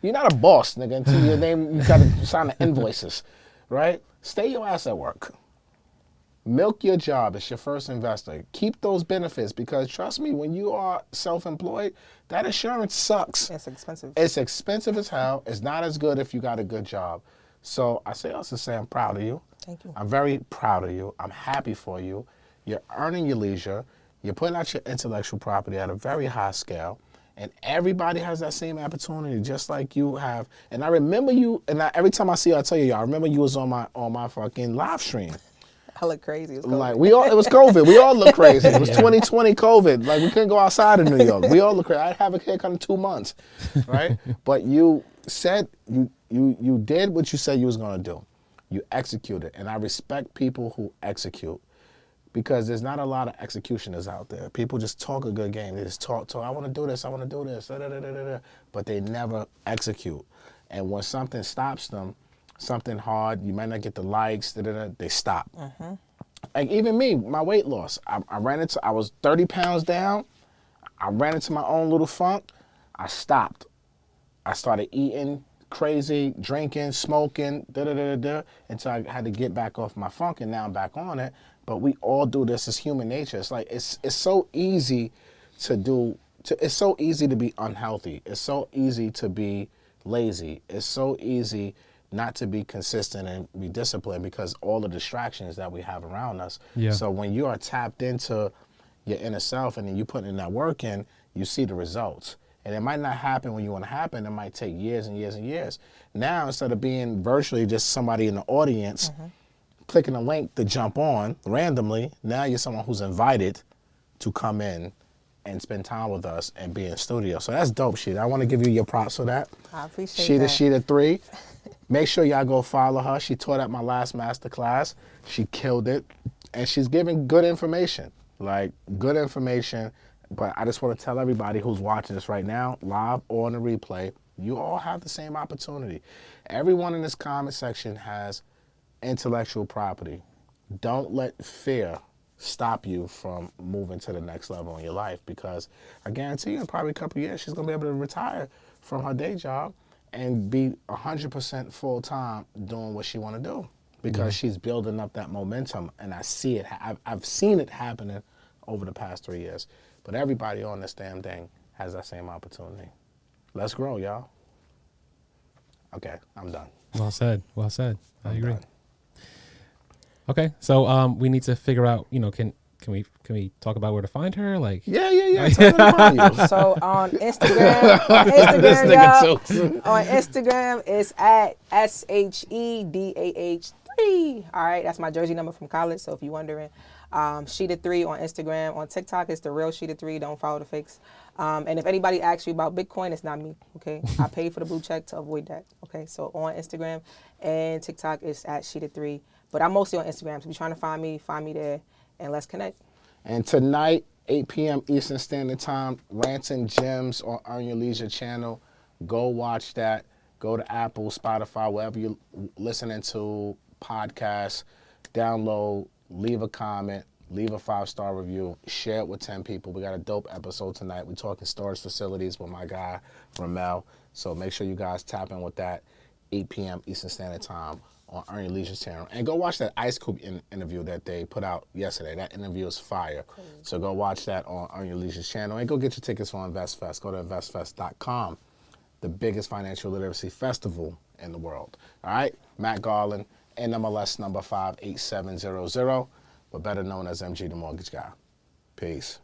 You're not a boss, nigga, until your name, you got to sign the invoices, right? Stay your ass at work. Milk your job. It's your first investor. Keep those benefits because trust me, when you are self-employed, that insurance sucks. It's expensive. It's expensive as hell. It's not as good if you got a good job. So I say also say I'm proud of you. Thank you. I'm very proud of you. I'm happy for you. You're earning your leisure. You're putting out your intellectual property at a very high scale. And everybody has that same opportunity, just like you have. And I remember you, and every time I see you, I tell you, I remember you was on my fucking live stream. I look crazy. It was COVID. Like it was COVID. We all look crazy. It was 2020 COVID. Like we couldn't go outside in New York. We all look crazy. I have a haircut in 2 months, right? But you said you did what you said you was gonna do. You executed, and I respect people who execute because there's not a lot of executioners out there. People just talk a good game. They just talk. I want to do this. I want to do this. Da, da, da, da, da, but they never execute. And when something stops them, something hard, you might not get the likes, they stop. Like even me, my weight loss, I was 30 pounds down, I ran into my own little funk, I stopped. I started eating crazy, drinking, smoking, until I had to get back off my funk and now I'm back on it. But we all do this, it's human nature. It's like, it's so easy it's so easy to be unhealthy. It's so easy to be lazy. It's so easy not to be consistent and be disciplined because all the distractions that we have around us. Yeah. So when you are tapped into your inner self and then you put in that work in, you see the results. And it might not happen when you want to happen. It might take years and years and years. Now, instead of being virtually just somebody in the audience, clicking a link to jump on randomly, now you're someone who's invited to come in and spend time with us and be in studio. So that's dope, Sheeta. I want to give you your props for that. I appreciate that. Sheeta 3. Make sure y'all go follow her. She taught at my last masterclass. She killed it. And she's giving good information, like good information. But I just want to tell everybody who's watching this right now, live or on the replay, you all have the same opportunity. Everyone in this comment section has intellectual property. Don't let fear stop you from moving to the next level in your life because I guarantee you in probably a couple of years, she's going to be able to retire from her day job and be 100% full-time doing what she want to do because she's building up that momentum, and I see it. I've seen it happening over the past 3 years. But everybody on this damn thing has that same opportunity. Let's grow, y'all. Okay, I'm done. Well said. Well said. I agree. Done. Okay, so we need to figure out, can Can we talk about where to find her? Like, Yeah. Tell them to find you. So on Instagram, This y'all, nigga too. on Instagram, it's at SHEDAH3. All right, that's my jersey number from college. So if you're wondering, Sheeta3 on Instagram. On TikTok, it's the real Sheeta3. Don't follow the fakes. And if anybody asks you about Bitcoin, it's not me. Okay, I paid for the blue check to avoid that. Okay, so on Instagram and TikTok, it's at Sheeta3. But I'm mostly on Instagram. So if you're trying to find me there, and let's connect. And tonight, 8 p.m. Eastern Standard Time, Rants and Gems on Earn Your Leisure channel. Go watch that. Go to Apple, Spotify, wherever you're listening to podcasts. Download, leave a comment, leave a 5-star review, share it with 10 people. We got a dope episode tonight. We're talking storage facilities with my guy, Ramel. So make sure you guys tap in with that, 8 p.m. Eastern Standard Time on Earn Your Leisure channel. And go watch that Ice Cube interview that they put out yesterday. That interview is fire. Cool. So go watch that on Earn Your Leisure channel. And go get your tickets for InvestFest. Go to investfest.com, the biggest financial literacy festival in the world. All right? Matt Garland, NMLS number 58700, but better known as MG the Mortgage Guy. Peace.